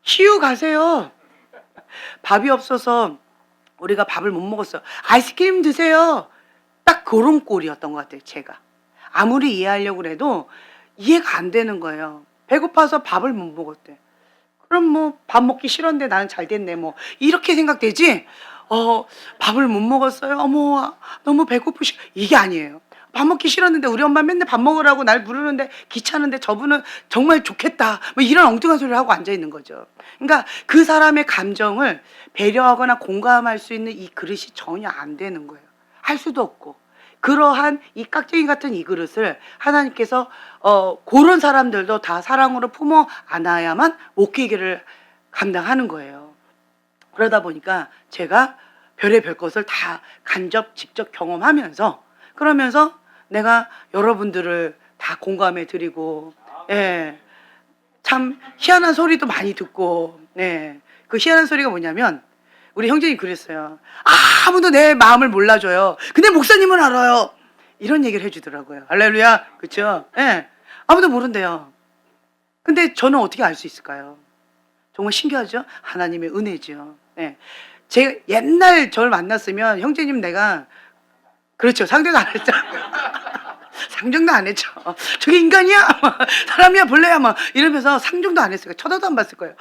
시우 가세요. 밥이 없어서 우리가 밥을 못 먹었어요. 아이스크림 드세요. 딱 그런 꼴이었던 것 같아요. 제가 아무리 이해하려고 해도 이해가 안 되는 거예요. 배고파서 밥을 못 먹었대. 그럼 뭐 밥 먹기 싫었는데 나는 잘 됐네 뭐 이렇게 생각되지 밥을 못 먹었어요. 어머 너무 배고프시 이게 아니에요. 밥 먹기 싫었는데 우리 엄마 맨날 밥 먹으라고 날 부르는데 귀찮은데 저분은 정말 좋겠다 뭐 이런 엉뚱한 소리를 하고 앉아 있는 거죠. 그러니까 그 사람의 감정을 배려하거나 공감할 수 있는 이 그릇이 전혀 안 되는 거예요. 할 수도 없고 그러한 이 깍쟁이 같은 이 그릇을 하나님께서 그런 사람들도 다 사랑으로 품어 안아야만 목회기를 감당하는 거예요. 그러다 보니까 제가 별의별 것을 다 간접 직접 경험하면서 그러면서 내가 여러분들을 다 공감해 드리고 예, 참 희한한 소리도 많이 듣고 네, 그 희한한 소리가 뭐냐면 우리 형제님 그랬어요. 아무도 내 마음을 몰라줘요. 근데 목사님은 알아요. 이런 얘기를 해주더라고요. 할렐루야. 그렇죠? 예. 아무도 모른대요. 근데 저는 어떻게 알 수 있을까요? 정말 신기하죠? 하나님의 은혜죠. 예. 제가 옛날 저를 만났으면 형제님 내가 그렇죠. 상대도 안 했죠. 상정도 안 했죠. 저게 인간이야? 사람이야 벌레야? 막 이러면서 상정도 안 했을 거예요. 쳐다도 안 봤을 거예요.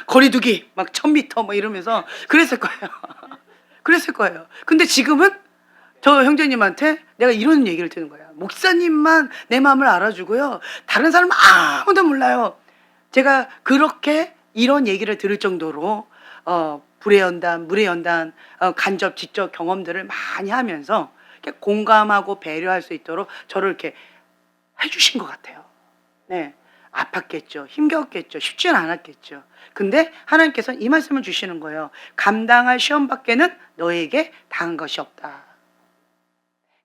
거리두기 막 1000m 뭐 이러면서 그랬을 거예요. 그랬을 거예요. 근데 지금은 저 형제님한테 내가 이런 얘기를 듣는 거야. 목사님만 내 마음을 알아주고요. 다른 사람은 아무도 몰라요. 제가 그렇게 이런 얘기를 들을 정도로 불의 연단, 물의 연단, 간접 직접 경험들을 많이 하면서 이렇게 공감하고 배려할 수 있도록 저를 이렇게 해주신 것 같아요. 네, 아팠겠죠, 힘겹겠죠, 쉽지는 않았겠죠. 근데 하나님께서는 이 말씀을 주시는 거예요. 감당할 시험 밖에는 너에게 당한 것이 없다.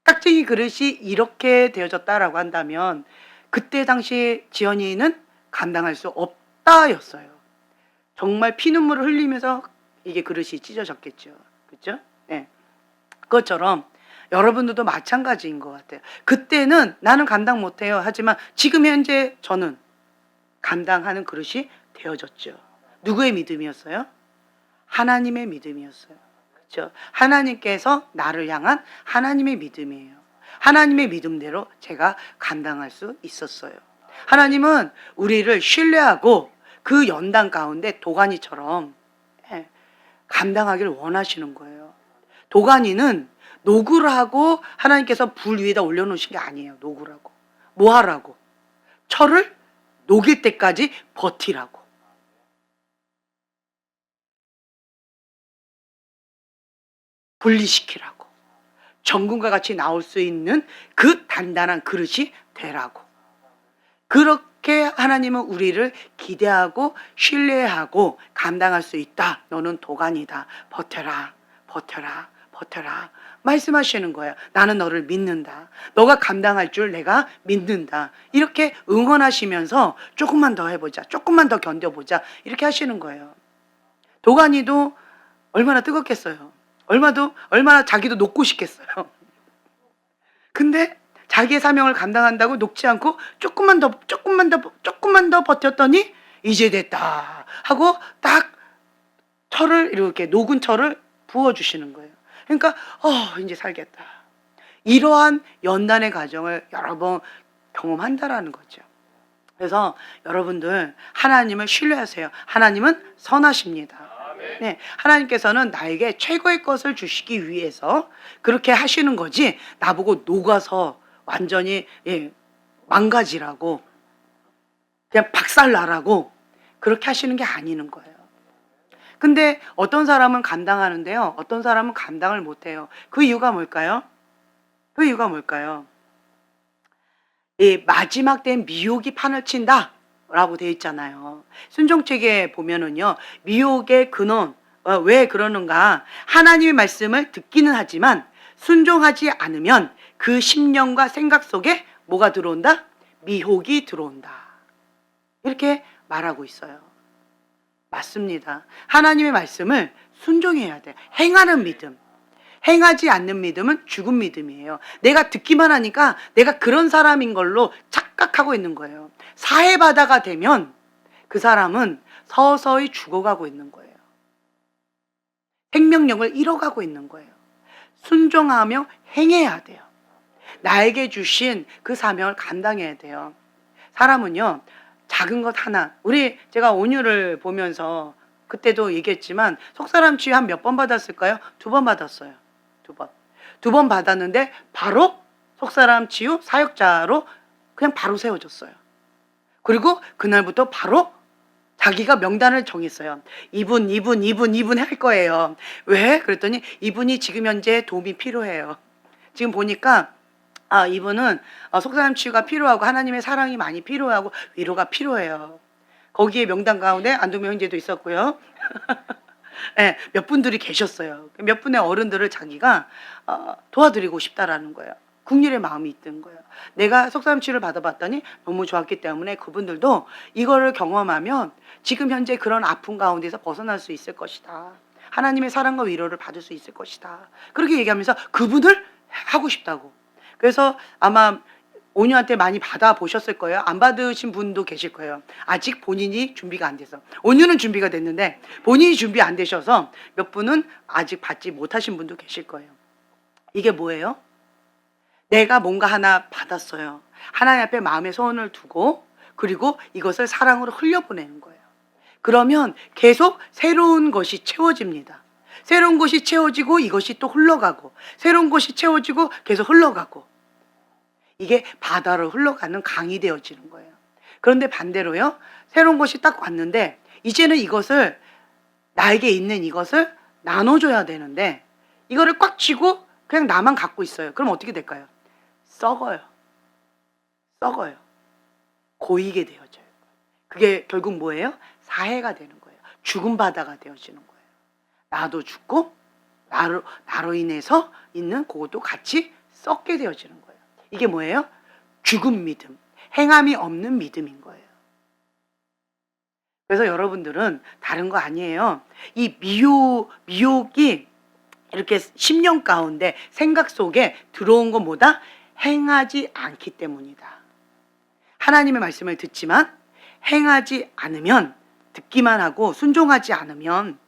깍쟁이 그릇이 이렇게 되어졌다라고 한다면 그때 당시 지연이는 감당할 수 없다였어요. 정말 피눈물을 흘리면서 이게 그릇이 찢어졌겠죠. 그렇죠? 네. 그것처럼 여러분들도 마찬가지인 것 같아요. 그때는 나는 감당 못해요. 하지만 지금 현재 저는 감당하는 그릇이 되어졌죠. 누구의 믿음이었어요? 하나님의 믿음이었어요. 그렇죠? 하나님께서 나를 향한 하나님의 믿음이에요. 하나님의 믿음대로 제가 감당할 수 있었어요. 하나님은 우리를 신뢰하고 그 연단 가운데 도가니처럼 감당하기를 원하시는 거예요. 도가니는 녹으라고 하나님께서 불 위에다 올려놓으신 게 아니에요. 녹으라고. 뭐 하라고? 철을 녹일 때까지 버티라고. 분리시키라고. 정금과 같이 나올 수 있는 그 단단한 그릇이 되라고. 그렇게 하나님은 우리를 기대하고 신뢰하고 감당할 수 있다. 너는 도가니다. 버텨라. 버텨라. 버텨라. 말씀하시는 거예요. 나는 너를 믿는다. 너가 감당할 줄 내가 믿는다. 이렇게 응원하시면서 조금만 더 해보자. 조금만 더 견뎌보자. 이렇게 하시는 거예요. 도가니도 얼마나 뜨겁겠어요. 얼마나 자기도 녹고 싶겠어요. 근데 자기의 사명을 감당한다고 녹지 않고 조금만 더 버텼더니 이제 됐다 하고 딱 철을 이렇게 녹은 철을 부어주시는 거예요. 그러니까 이제 살겠다. 이러한 연단의 과정을 여러 번 경험한다라는 거죠. 그래서 여러분들 하나님을 신뢰하세요. 하나님은 선하십니다. 네, 하나님께서는 나에게 최고의 것을 주시기 위해서 그렇게 하시는 거지 나보고 녹아서 완전히 망가지라고 그냥 박살나라고 그렇게 하시는 게 아니는 거예요. 근데 어떤 사람은 감당하는데요. 어떤 사람은 감당을 못해요. 그 이유가 뭘까요? 그 이유가 뭘까요? 마지막 때는 미혹이 판을 친다 라고 되어 있잖아요. 순종책에 보면은요. 미혹의 근원 왜 그러는가? 하나님의 말씀을 듣기는 하지만 순종하지 않으면 그 심령과 생각 속에 뭐가 들어온다? 미혹이 들어온다. 이렇게 말하고 있어요. 맞습니다. 하나님의 말씀을 순종해야 돼. 행하는 믿음. 행하지 않는 믿음은 죽은 믿음이에요. 내가 듣기만 하니까 내가 그런 사람인 걸로 착각하고 있는 거예요. 사해바다가 되면 그 사람은 서서히 죽어가고 있는 거예요. 생명력을 잃어가고 있는 거예요. 순종하며 행해야 돼요. 나에게 주신 그 사명을 감당해야 돼요. 사람은요, 작은 것 하나, 제가 온유를 보면서 그때도 얘기했지만 속사람 치유 한 몇 번 받았을까요? 2번 받았어요. 2번. 2번 받았는데 바로 속사람 치유 사역자로 그냥 바로 세워졌어요. 그리고 그날부터 바로 자기가 명단을 정했어요. 이분 할 거예요. 왜? 그랬더니 이분이 지금 현재 도움이 필요해요. 지금 보니까 이분은 속사람 치유가 필요하고 하나님의 사랑이 많이 필요하고 위로가 필요해요. 거기에 명단 가운데 안동명 형제도 있었고요. 네, 몇 분들이 계셨어요. 몇 분의 어른들을 자기가 도와드리고 싶다라는 거예요. 국률의 마음이 있던 거예요. 내가 속사람 치유를 받아봤더니 너무 좋았기 때문에 그분들도 이거를 경험하면 지금 현재 그런 아픔 가운데서 벗어날 수 있을 것이다. 하나님의 사랑과 위로를 받을 수 있을 것이다. 그렇게 얘기하면서 그분을 하고 싶다고. 그래서 아마 온유한테 많이 받아보셨을 거예요. 안 받으신 분도 계실 거예요. 아직 본인이 준비가 안 돼서. 온유는 준비가 됐는데 본인이 준비 안 되셔서 몇 분은 아직 받지 못하신 분도 계실 거예요. 이게 뭐예요? 내가 뭔가 하나 받았어요. 하나님 앞에 마음의 소원을 두고 그리고 이것을 사랑으로 흘려보내는 거예요. 그러면 계속 새로운 것이 채워집니다. 새로운 것이 채워지고 이것이 또 흘러가고 새로운 것이 채워지고 계속 흘러가고 이게 바다로 흘러가는 강이 되어지는 거예요. 그런데 반대로요. 새로운 것이 딱 왔는데 이제는 이것을 나에게 있는 이것을 나눠줘야 되는데 이거를 꽉 쥐고 그냥 나만 갖고 있어요. 그럼 어떻게 될까요? 썩어요. 고이게 되어져요. 그게 결국 뭐예요? 사해가 되는 거예요. 죽은 바다가 되어지는 거예요. 나도 죽고 나로 인해서 있는 그것도 같이 썩게 되어지는 거예요. 이게 뭐예요? 죽은 믿음, 행함이 없는 믿음인 거예요. 그래서 여러분들은 다른 거 아니에요. 이 미혹이 이렇게 심령 가운데 생각 속에 들어온 건 뭐다? 행하지 않기 때문이다. 하나님의 말씀을 듣지만 행하지 않으면 듣기만 하고 순종하지 않으면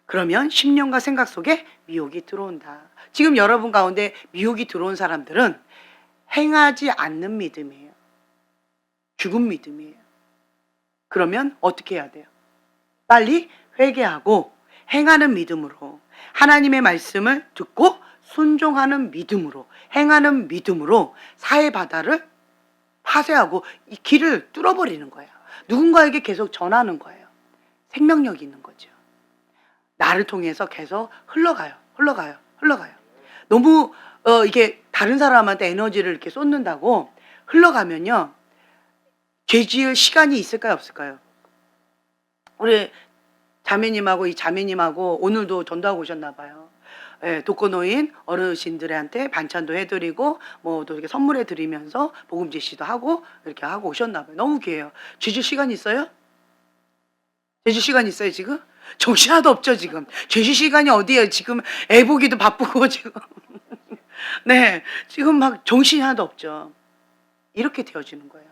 그러면 심령과 생각 속에 미혹이 들어온다. 지금 여러분 가운데 미혹이 들어온 사람들은 행하지 않는 믿음이에요. 죽은 믿음이에요. 그러면 어떻게 해야 돼요? 빨리 회개하고 행하는 믿음으로 하나님의 말씀을 듣고 순종하는 믿음으로, 행하는 믿음으로 사해 바다를 파쇄하고 이 길을 뚫어버리는 거예요. 누군가에게 계속 전하는 거예요. 생명력이 있는 거죠. 나를 통해서 계속 흘러가요. 너무 이게 다른 사람한테 에너지를 이렇게 쏟는다고 흘러가면요, 죄 지을 시간이 있을까요, 없을까요? 우리 자매님하고 이 자매님하고 오늘도 전도하고 오셨나 봐요. 예, 독거노인 어르신들한테 반찬도 해드리고 뭐 또 이렇게 선물해 드리면서 복음 제시도 하고 이렇게 하고 오셨나 봐요. 너무 귀해요. 죄질 시간 있어요? 죄질 시간 있어요 지금? 정신 하나도 없죠 지금. 죄질 시간이 어디에요 지금? 애 보기도 바쁘고 지금. 네, 지금 막 정신이 하나도 없죠. 이렇게 되어지는 거예요.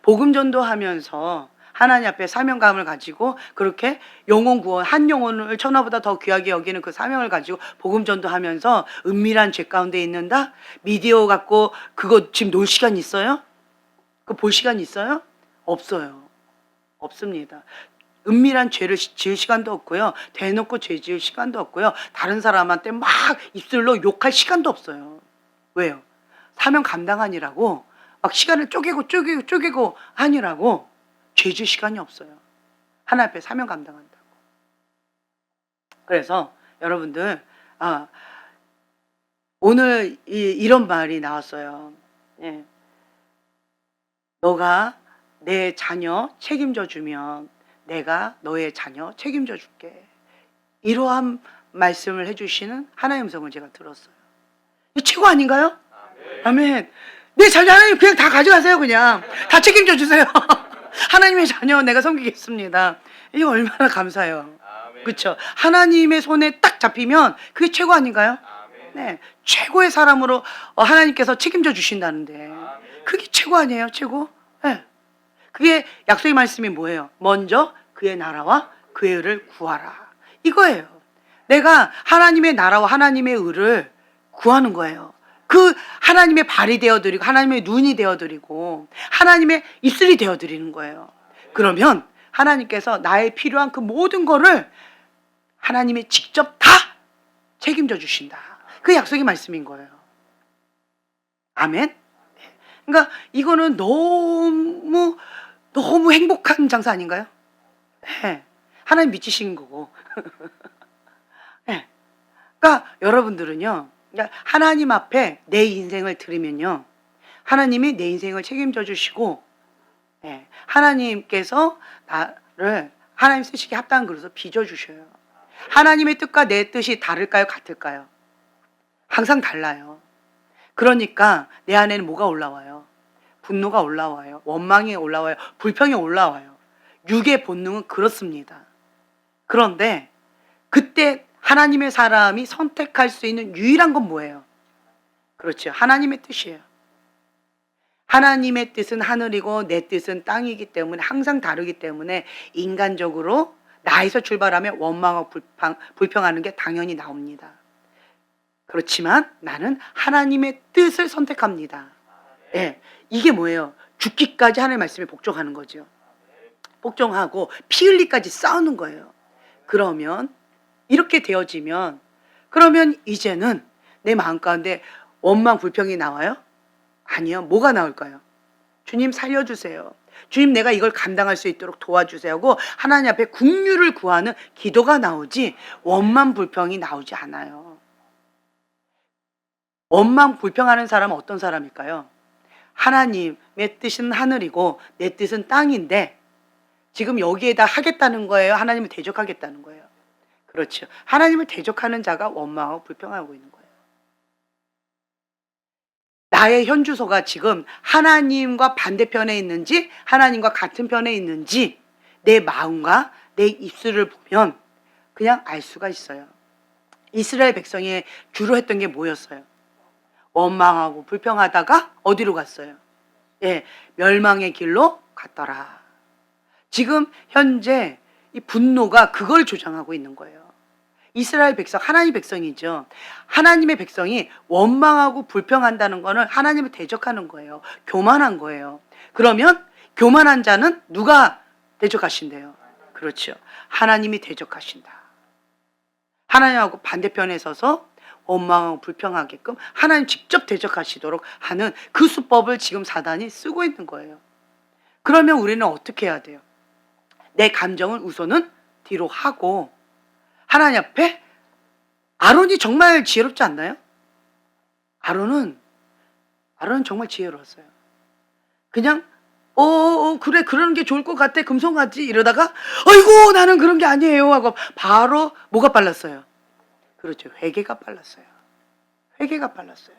복음 전도하면서 하나님 앞에 사명감을 가지고 그렇게 영혼 구원, 한 영혼을 천하보다 더 귀하게 여기는 그 사명을 가지고 복음 전도하면서 은밀한 죄 가운데 있는다? 미디어 갖고 그거 지금 놀 시간 있어요? 그거 볼 시간 있어요? 없어요. 없습니다. 은밀한 죄를 지을 시간도 없고요. 대놓고 죄 지을 시간도 없고요. 다른 사람한테 막 입술로 욕할 시간도 없어요. 왜요? 사명 감당하니라고 막 시간을 쪼개고 하니라고 죄 지을 시간이 없어요. 하나님 앞에 사명 감당한다고. 그래서 여러분들 오늘 이런 말이 나왔어요. 예. 너가 내 자녀 책임져 주면 내가 너의 자녀 책임져 줄게. 이러한 말씀을 해주시는 하나님의 음성을 제가 들었어요. 이 최고 아닌가요? 아멘. 내 자녀 하나님 그냥 다 가져가세요. 그냥 다 책임져 주세요. 하나님의 자녀 내가 섬기겠습니다. 이거 얼마나 감사해요. 그렇죠? 하나님의 손에 딱 잡히면 그게 최고 아닌가요? 네, 최고의 사람으로 하나님께서 책임져 주신다는데 그게 최고 아니에요? 최고? 네. 그게 약속의 말씀이 뭐예요? 먼저 그의 나라와 그의 의를 구하라. 이거예요. 내가 하나님의 나라와 하나님의 의를 구하는 거예요. 그 하나님의 발이 되어드리고 하나님의 눈이 되어드리고 하나님의 입술이 되어드리는 거예요. 그러면 하나님께서 나의 필요한 그 모든 거를 하나님이 직접 다 책임져 주신다. 그 약속의 말씀인 거예요. 아멘. 그러니까 이거는 너무 행복한 장사 아닌가요? 네. 하나님 미치신 거고. 네. 그러니까 여러분들은요, 하나님 앞에 내 인생을 드리면요, 하나님이 내 인생을 책임져 주시고, 네, 하나님께서 나를 하나님 쓰시기에 합당한 그릇으로 빚어 주셔요. 하나님의 뜻과 내 뜻이 다를까요? 같을까요? 항상 달라요. 그러니까 내 안에는 뭐가 올라와요? 분노가 올라와요. 원망이 올라와요. 불평이 올라와요. 육의 본능은 그렇습니다. 그런데 그때 하나님의 사람이 선택할 수 있는 유일한 건 뭐예요? 그렇죠. 하나님의 뜻이에요. 하나님의 뜻은 하늘이고 내 뜻은 땅이기 때문에 항상 다르기 때문에 인간적으로 나에서 출발하면 원망하고 불평하는 게 당연히 나옵니다. 그렇지만 나는 하나님의 뜻을 선택합니다. 예, 이게 뭐예요? 죽기까지 하나님의 말씀에 복종하는 거죠. 복종하고 피 흘리까지 싸우는 거예요. 그러면 이렇게 되어지면 그러면 이제는 내 마음 가운데 원망 불평이 나와요? 아니요. 뭐가 나올까요? 주님 살려주세요. 주님 내가 이걸 감당할 수 있도록 도와주세요 하고 하나님 앞에 긍휼을 구하는 기도가 나오지 원망 불평이 나오지 않아요. 원망 불평하는 사람은 어떤 사람일까요? 하나님의 뜻은 하늘이고 내 뜻은 땅인데 지금 여기에다 하겠다는 거예요? 하나님을 대적하겠다는 거예요? 그렇죠. 하나님을 대적하는 자가 원망하고 불평하고 있는 거예요. 나의 현주소가 지금 하나님과 반대편에 있는지 하나님과 같은 편에 있는지 내 마음과 내 입술을 보면 그냥 알 수가 있어요. 이스라엘 백성이 주로 했던 게 뭐였어요? 원망하고 불평하다가 어디로 갔어요? 예, 멸망의 길로 갔더라. 지금 현재 이 분노가 그걸 조장하고 있는 거예요. 이스라엘 백성, 하나님의 백성이죠. 하나님의 백성이 원망하고 불평한다는 거는 하나님을 대적하는 거예요. 교만한 거예요. 그러면 교만한 자는 누가 대적하신대요? 그렇죠. 하나님이 대적하신다. 하나님하고 반대편에 서서 원망하고 불평하게끔 하나님 직접 대적하시도록 하는 그 수법을 지금 사단이 쓰고 있는 거예요. 그러면 우리는 어떻게 해야 돼요? 내 감정을 우선은 뒤로 하고 하나님 앞에. 아론이 정말 지혜롭지 않나요? 아론은 정말 지혜로웠어요. 그냥 그래 그러는 게 좋을 것 같아 금송아지 이러다가 아이고 나는 그런 게 아니에요 하고 바로 뭐가 빨랐어요? 그렇죠. 회개가 빨랐어요. 회개가 빨랐어요.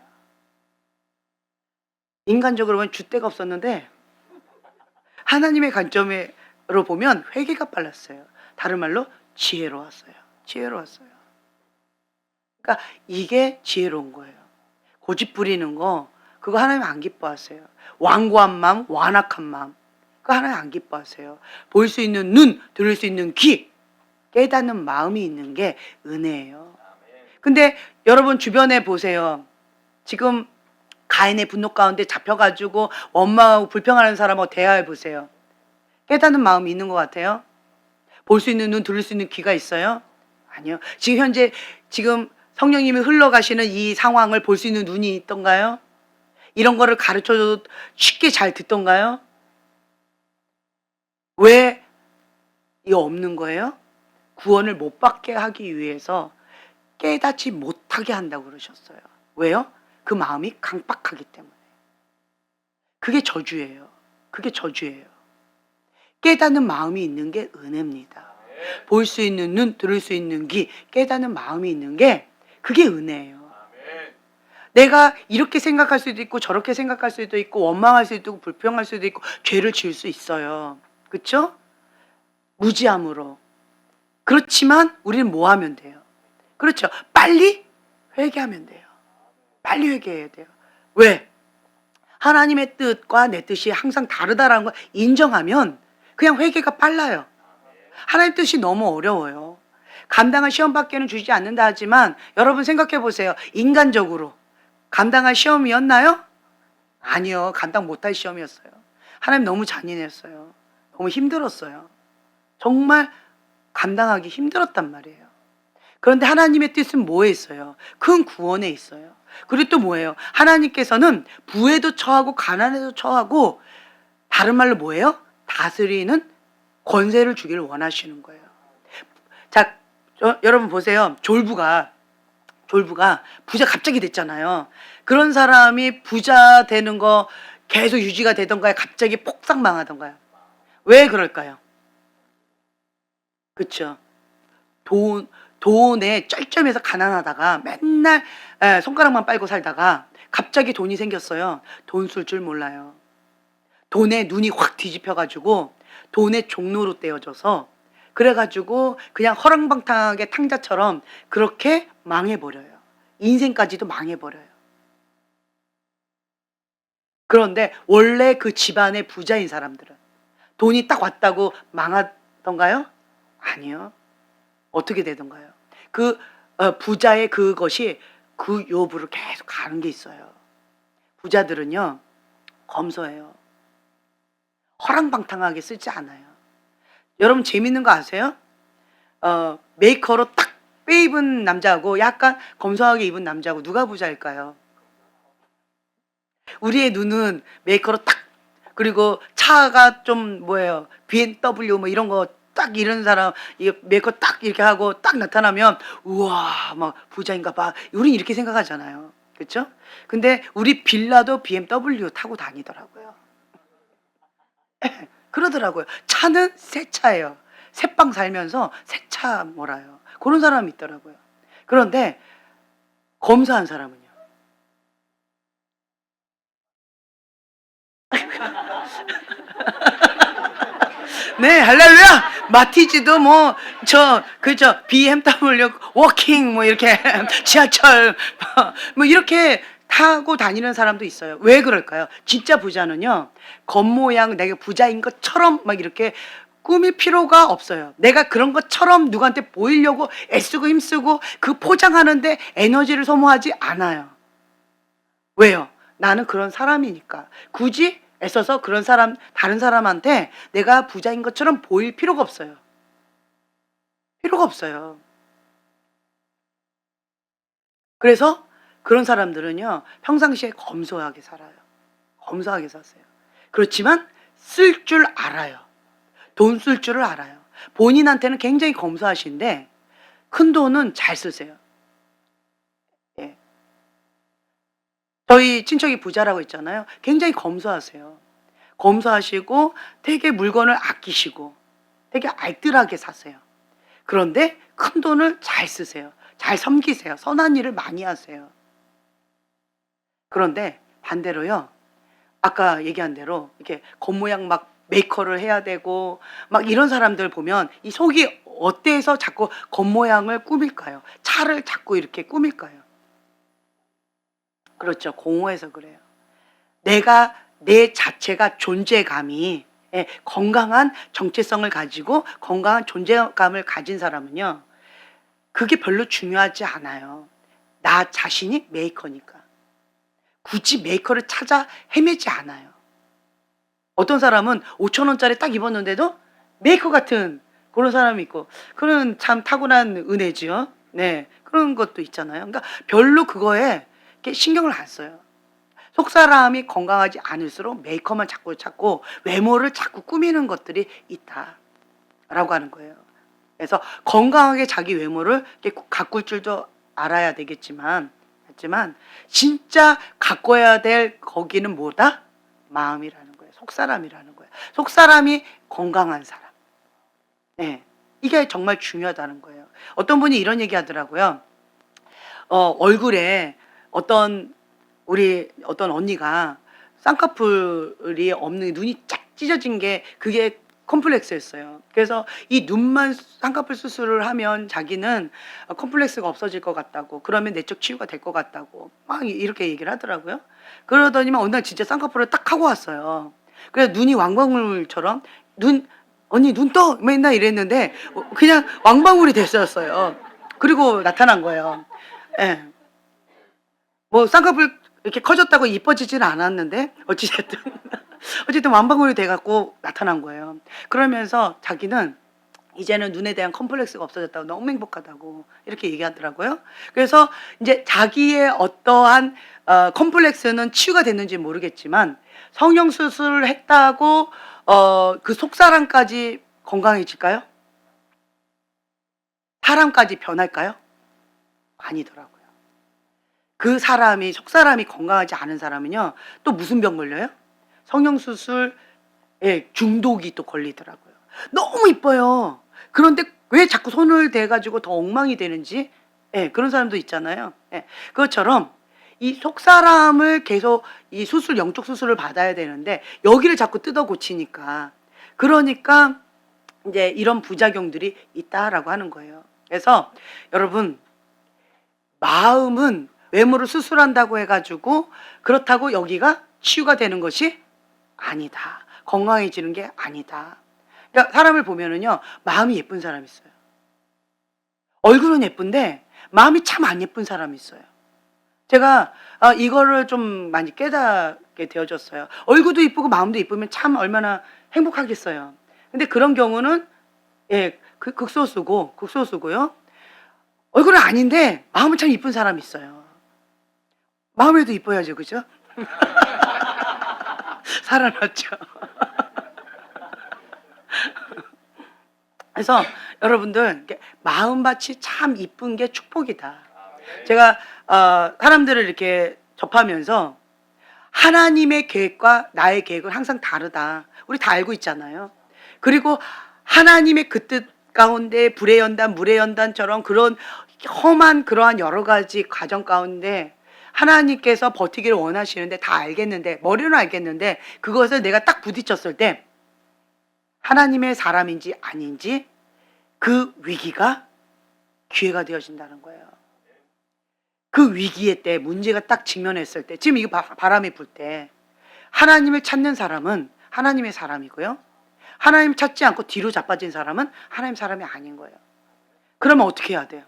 인간적으로 보면 줏대가 없었는데 하나님의 관점으로 보면 회개가 빨랐어요. 다른 말로 지혜로웠어요. 지혜로웠어요. 그러니까 이게 지혜로운 거예요. 고집 부리는 거 그거 하나님 안 기뻐하세요. 완고한 마음, 완악한 마음 그거 하나님 안 기뻐하세요. 볼 수 있는 눈, 들을 수 있는 귀, 깨닫는 마음이 있는 게 은혜예요. 근데 여러분 주변에 보세요. 지금 가인의 분노 가운데 잡혀가지고 원망하고 불평하는 사람하고 대화해 보세요. 깨닫는 마음이 있는 것 같아요? 볼 수 있는 눈, 들을 수 있는 귀가 있어요? 아니요. 지금 현재 지금 성령님이 흘러가시는 이 상황을 볼 수 있는 눈이 있던가요? 이런 거를 가르쳐줘도 쉽게 잘 듣던가요? 왜 이 없는 거예요? 구원을 못 받게 하기 위해서 깨닫지 못하게 한다고 그러셨어요. 왜요? 그 마음이 강박하기 때문에. 그게 저주예요. 그게 저주예요. 깨닫는 마음이 있는 게 은혜입니다. 볼 수 있는 눈, 들을 수 있는 귀, 깨닫는 마음이 있는 게 그게 은혜예요. 내가 이렇게 생각할 수도 있고 저렇게 생각할 수도 있고 원망할 수도 있고 불평할 수도 있고 죄를 지을 수 있어요. 그렇죠? 무지함으로. 그렇지만 우리는 뭐 하면 돼요? 그렇죠. 빨리 회개하면 돼요. 빨리 회개해야 돼요. 왜? 하나님의 뜻과 내 뜻이 항상 다르다라는 걸 인정하면 그냥 회개가 빨라요. 하나님 뜻이 너무 어려워요. 감당할 시험밖에는 주지 않는다 하지만 여러분 생각해 보세요. 인간적으로 감당할 시험이었나요? 아니요. 감당 못할 시험이었어요. 하나님 너무 잔인했어요. 너무 힘들었어요. 정말 감당하기 힘들었단 말이에요. 그런데 하나님의 뜻은 뭐에 있어요? 큰 구원에 있어요. 그리고 또 뭐예요? 하나님께서는 부에도 처하고 가난에도 처하고 다른 말로 뭐예요? 다스리는 권세를 주기를 원하시는 거예요. 자, 여러분 보세요. 졸부가 부자 갑자기 됐잖아요. 그런 사람이 부자 되는 거 계속 유지가 되던가요? 갑자기 폭삭 망하던가요? 왜 그럴까요? 그렇죠. 돈에 쩔쩔매서 가난하다가 맨날 손가락만 빨고 살다가 갑자기 돈이 생겼어요. 돈 쓸 줄 몰라요. 돈에 눈이 확 뒤집혀가지고 돈의 종로로 떼어져서 그래가지고 그냥 허랑방탕하게 탕자처럼 그렇게 망해버려요. 인생까지도 망해버려요. 그런데 원래 그 집안의 부자인 사람들은 돈이 딱 왔다고 망하던가요? 아니요. 어떻게 되던가요? 그 부자의 그것이 그 요부를 계속 가는 게 있어요. 부자들은요 검소해요. 허랑방탕하게 쓰지 않아요. 여러분 재밌는 거 아세요? 메이커로 딱 빼입은 남자하고 약간 검소하게 입은 남자하고 누가 부자일까요? 우리의 눈은 메이커로 딱 그리고 차가 좀 뭐예요 BMW 뭐 이런 거 딱 이런 사람 이 메이커 딱 이렇게 하고 딱 나타나면 우와 막 부자인가 봐. 우린 이렇게 생각하잖아요. 그렇죠? 근데 우리 빌라도 BMW 타고 다니더라고요. 그러더라고요. 차는 새 차예요. 새빵 살면서 새 차 몰아요. 그런 사람이 있더라고요. 그런데 검소한 사람은요. 네, 할렐루야! 마티즈도 뭐, 그죠, BMW, 워킹, 뭐, 이렇게, 지하철, 뭐, 이렇게 타고 다니는 사람도 있어요. 왜 그럴까요? 진짜 부자는요, 겉모양 내가 부자인 것처럼 막 이렇게 꾸밀 필요가 없어요. 내가 그런 것처럼 누구한테 보이려고 애쓰고 힘쓰고 그 포장하는데 에너지를 소모하지 않아요. 왜요? 나는 그런 사람이니까. 굳이 애써서 그런 사람, 다른 사람한테 내가 부자인 것처럼 보일 필요가 없어요. 필요가 없어요. 그래서 그런 사람들은요, 평상시에 검소하게 살아요. 검소하게 사세요. 그렇지만 쓸 줄 알아요. 돈 쓸 줄을 알아요. 본인한테는 굉장히 검소하신데 큰 돈은 잘 쓰세요. 예. 저희 친척이 부자라고 했잖아요. 굉장히 검소하세요. 검소하시고 되게 물건을 아끼시고 되게 알뜰하게 사세요. 그런데 큰 돈을 잘 쓰세요. 잘 섬기세요. 선한 일을 많이 하세요. 그런데 반대로요, 아까 얘기한 대로 이렇게 겉모양 막 메이커를 해야 되고 막 이런 사람들 보면 이 속이 어때서 자꾸 겉모양을 꾸밀까요? 차를 자꾸 이렇게 꾸밀까요? 그렇죠. 공허해서 그래요. 내가 내 자체가 존재감이, 예, 건강한 정체성을 가지고 건강한 존재감을 가진 사람은요, 그게 별로 중요하지 않아요. 나 자신이 메이커니까. 굳이 메이커를 찾아 헤매지 않아요. 어떤 사람은 5천 원짜리 딱 입었는데도 메이커 같은 그런 사람이 있고, 그런 참 타고난 은혜지요. 네, 그런 것도 있잖아요. 그러니까 별로 그거에 이렇게 신경을 안 써요. 속사람이 건강하지 않을수록 메이커만 자꾸 찾고 외모를 자꾸 꾸미는 것들이 있다라고 하는 거예요. 그래서 건강하게 자기 외모를 이렇게 가꿀 줄도 알아야 되겠지만, 진짜 가꿔야 될 거기는 뭐다? 마음이라는 거예요. 속사람이라는 거예요. 속사람이 건강한 사람. 네, 이게 정말 중요하다는 거예요. 어떤 분이 이런 얘기 하더라고요. 얼굴에 우리 어떤 언니가 쌍꺼풀이 없는, 눈이 쫙 찢어진 게 그게 컴플렉스였어요. 그래서 이 눈만 쌍꺼풀 수술을 하면 자기는 컴플렉스가 없어질 것 같다고, 그러면 내적 치유가 될 것 같다고 막 이렇게 얘기를 하더라고요. 그러더니만 어느 날 진짜 쌍꺼풀을 딱 하고 왔어요. 그래서 눈이 왕방울처럼, 언니 눈 떠! 맨날 이랬는데 그냥 왕방울이 됐었어요. 그리고 나타난 거예요. 예. 뭐 쌍꺼풀 이렇게 커졌다고 이뻐지지는 않았는데 어쨌든 왕방울이 돼갖고 나타난 거예요. 그러면서 자기는 이제는 눈에 대한 컴플렉스가 없어졌다고, 너무 행복하다고 이렇게 얘기하더라고요. 그래서 이제 자기의 어떠한 컴플렉스는 치유가 됐는지 모르겠지만, 성형 수술을 했다고 그 속사람까지 건강해질까요? 사람까지 변할까요? 아니더라고요. 그 사람이, 속사람이 건강하지 않은 사람은요, 또 무슨 병 걸려요? 성형수술에 중독이 또 걸리더라고요. 너무 이뻐요. 그런데 왜 자꾸 손을 대가지고 더 엉망이 되는지, 예, 그런 사람도 있잖아요. 예, 그것처럼 이 속사람을 계속 이 수술, 영적 수술을 받아야 되는데 여기를 자꾸 뜯어 고치니까, 그러니까 이제 이런 부작용들이 있다라고 하는 거예요. 그래서 여러분, 마음은 외모를 수술한다고 해가지고 그렇다고 여기가 치유가 되는 것이 아니다. 건강해지는 게 아니다. 그러니까 사람을 보면은요, 마음이 예쁜 사람이 있어요. 얼굴은 예쁜데 마음이 참 안 예쁜 사람이 있어요. 제가 이거를 좀 많이 깨닫게 되어졌어요. 얼굴도 이쁘고 마음도 이쁘면 참 얼마나 행복하겠어요. 근데 그런 경우는, 예, 극소수고요. 얼굴은 아닌데 마음은 참 이쁜 사람이 있어요. 마음에도 이뻐야죠, 그죠? 살아났죠. 그래서 여러분들, 마음밭이 참 이쁜 게 축복이다. 제가 사람들을 이렇게 접하면서 하나님의 계획과 나의 계획은 항상 다르다. 우리 다 알고 있잖아요. 그리고 하나님의 그 뜻 가운데 불의 연단, 물의 연단처럼 그런 험한 그러한 여러 가지 과정 가운데 하나님께서 버티기를 원하시는데 다 알겠는데, 머리는 알겠는데 그것을 내가 딱 부딪혔을 때 하나님의 사람인지 아닌지 그 위기가 기회가 되어진다는 거예요. 그 위기의 때, 문제가 딱 직면했을 때, 지금 이거 바람이 불 때 하나님을 찾는 사람은 하나님의 사람이고요, 하나님 찾지 않고 뒤로 자빠진 사람은 하나님 사람이 아닌 거예요. 그러면 어떻게 해야 돼요?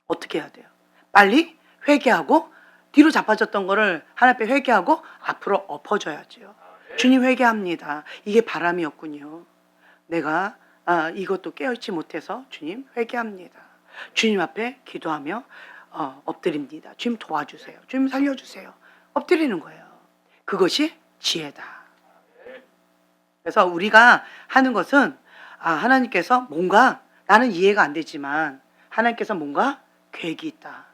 어떻게 해야 돼요? 빨리 회개하고 뒤로 자빠졌던 거를 하나님 앞에 회개하고 앞으로 엎어져야죠. 주님, 회개합니다. 이게 바람이었군요. 내가 이것도 깨어있지 못해서 주님 회개합니다. 주님 앞에 기도하며 엎드립니다. 주님 도와주세요. 주님 살려주세요. 엎드리는 거예요. 그것이 지혜다. 그래서 우리가 하는 것은 하나님께서 뭔가 나는 이해가 안 되지만 하나님께서 뭔가 계획이 있다.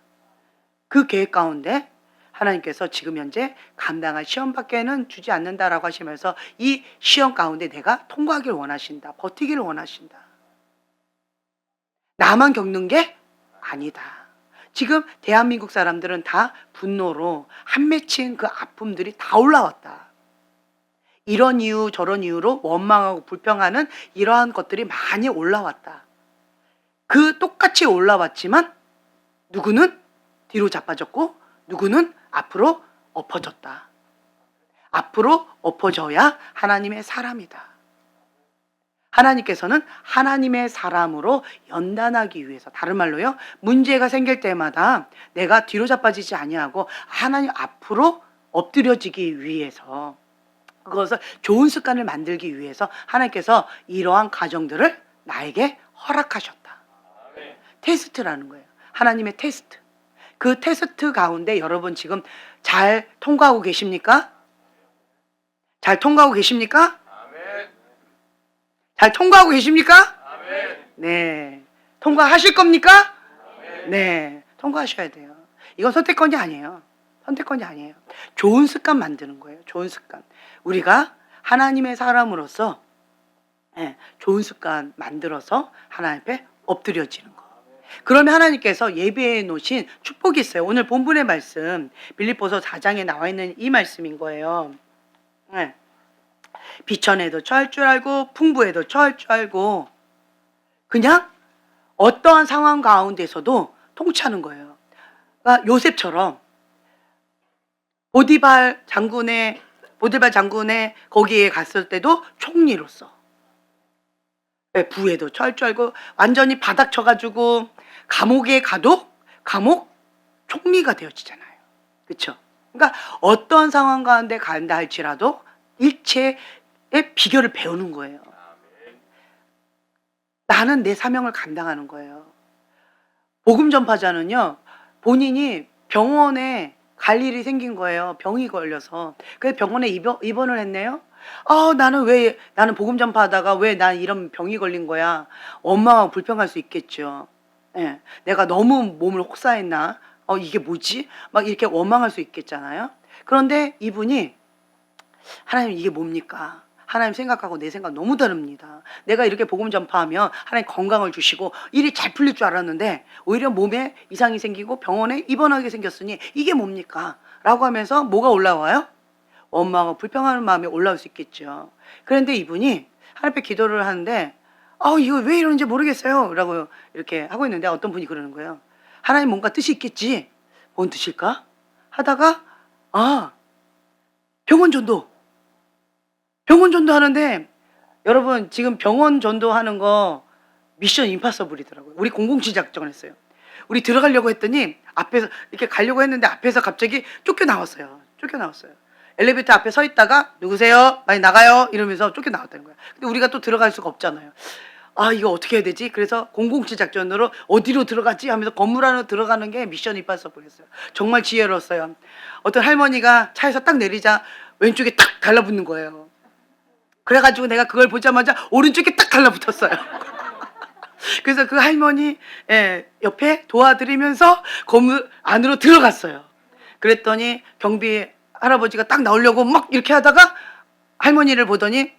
그 계획 가운데 하나님께서 지금 현재 감당할 시험밖에는 주지 않는다라고 하시면서 이 시험 가운데 내가 통과하기를 원하신다. 버티기를 원하신다. 나만 겪는 게 아니다. 지금 대한민국 사람들은 다 분노로 한 맺힌 그 아픔들이 다 올라왔다. 이런 이유 저런 이유로 원망하고 불평하는 이러한 것들이 많이 올라왔다. 그 똑같이 올라왔지만 누구는 뒤로 자빠졌고 누구는 앞으로 엎어졌다. 앞으로 엎어져야 하나님의 사람이다. 하나님께서는 하나님의 사람으로 연단하기 위해서, 다른 말로요, 문제가 생길 때마다 내가 뒤로 자빠지지 아니하고 하나님 앞으로 엎드려지기 위해서, 그것을 좋은 습관을 만들기 위해서 하나님께서 이러한 과정들을 나에게 허락하셨다. 테스트라는 거예요. 하나님의 테스트. 그 테스트 가운데 여러분 지금 잘 통과하고 계십니까? 잘 통과하고 계십니까? 잘 통과하고 계십니까? 네. 통과하실 겁니까? 네. 통과하셔야 돼요. 이건 선택권이 아니에요. 선택권이 아니에요. 좋은 습관 만드는 거예요. 좋은 습관. 우리가 하나님의 사람으로서 좋은 습관 만들어서 하나님 앞에 엎드려지는 거. 그러면 하나님께서 예비해 놓으신 축복이 있어요. 오늘 본문의 말씀 빌립보서 4장에 나와 있는 이 말씀인 거예요. 비천에도 처할 줄 알고 풍부에도 처할 줄 알고, 그냥 어떠한 상황 가운데서도 통치하는 거예요. 그러니까 요셉처럼 보디발 장군의 거기에 갔을 때도 총리로서 부에도 처할 줄 알고 완전히 바닥 쳐가지고 감옥에 가도 감옥 총리가 되어지잖아요. 그렇죠? 그러니까 어떤 상황 가운데 간다 할지라도 일체의 비결을 배우는 거예요. 나는 내 사명을 감당하는 거예요. 복음 전파자는요, 본인이 병원에 갈 일이 생긴 거예요. 병이 걸려서. 그래서 병원에 입원을 했네요. 나는 복음 전파하다가 왜 난 이런 병이 걸린 거야. 엄마가 불평할 수 있겠죠. 내가 너무 몸을 혹사했나? 이게 뭐지? 막 이렇게 원망할 수 있겠잖아요. 그런데 이분이, 하나님 이게 뭡니까? 하나님 생각하고 내 생각 너무 다릅니다. 내가 이렇게 복음 전파하면 하나님 건강을 주시고 일이 잘 풀릴 줄 알았는데 오히려 몸에 이상이 생기고 병원에 입원하게 생겼으니 이게 뭡니까? 라고 하면서 뭐가 올라와요? 원망하고 불평하는 마음이 올라올 수 있겠죠. 그런데 이분이 하나님 앞에 기도를 하는데 이거 왜 이러는지 모르겠어요 라고 이렇게 하고 있는데 어떤 분이 그러는 거예요. 하나님 뭔가 뜻이 있겠지. 뭔 뜻일까? 하다가 병원 전도 하는데, 여러분 지금 병원 전도하는 거 미션 임파서블이더라고요. 우리 007 작전을 했어요. 우리 들어가려고 했더니 앞에서 이렇게 가려고 했는데 앞에서 갑자기 쫓겨나왔어요. 엘리베이터 앞에 서 있다가 누구세요? 많이 나가요? 이러면서 쫓겨나왔다는 거예요. 근데 우리가 또 들어갈 수가 없잖아요. 이거 어떻게 해야 되지? 그래서 007 작전으로 어디로 들어갔지 하면서 건물 안으로 들어가는 게 미션 임파서블이었어요. 정말 지혜로웠어요. 어떤 할머니가 차에서 딱 내리자 왼쪽에 탁 달라붙는 거예요. 그래가지고 내가 그걸 보자마자 오른쪽에 딱 달라붙었어요. 그래서 그 할머니 옆에 도와드리면서 건물 안으로 들어갔어요. 그랬더니 경비 할아버지가 딱 나오려고 막 이렇게 하다가 할머니를 보더니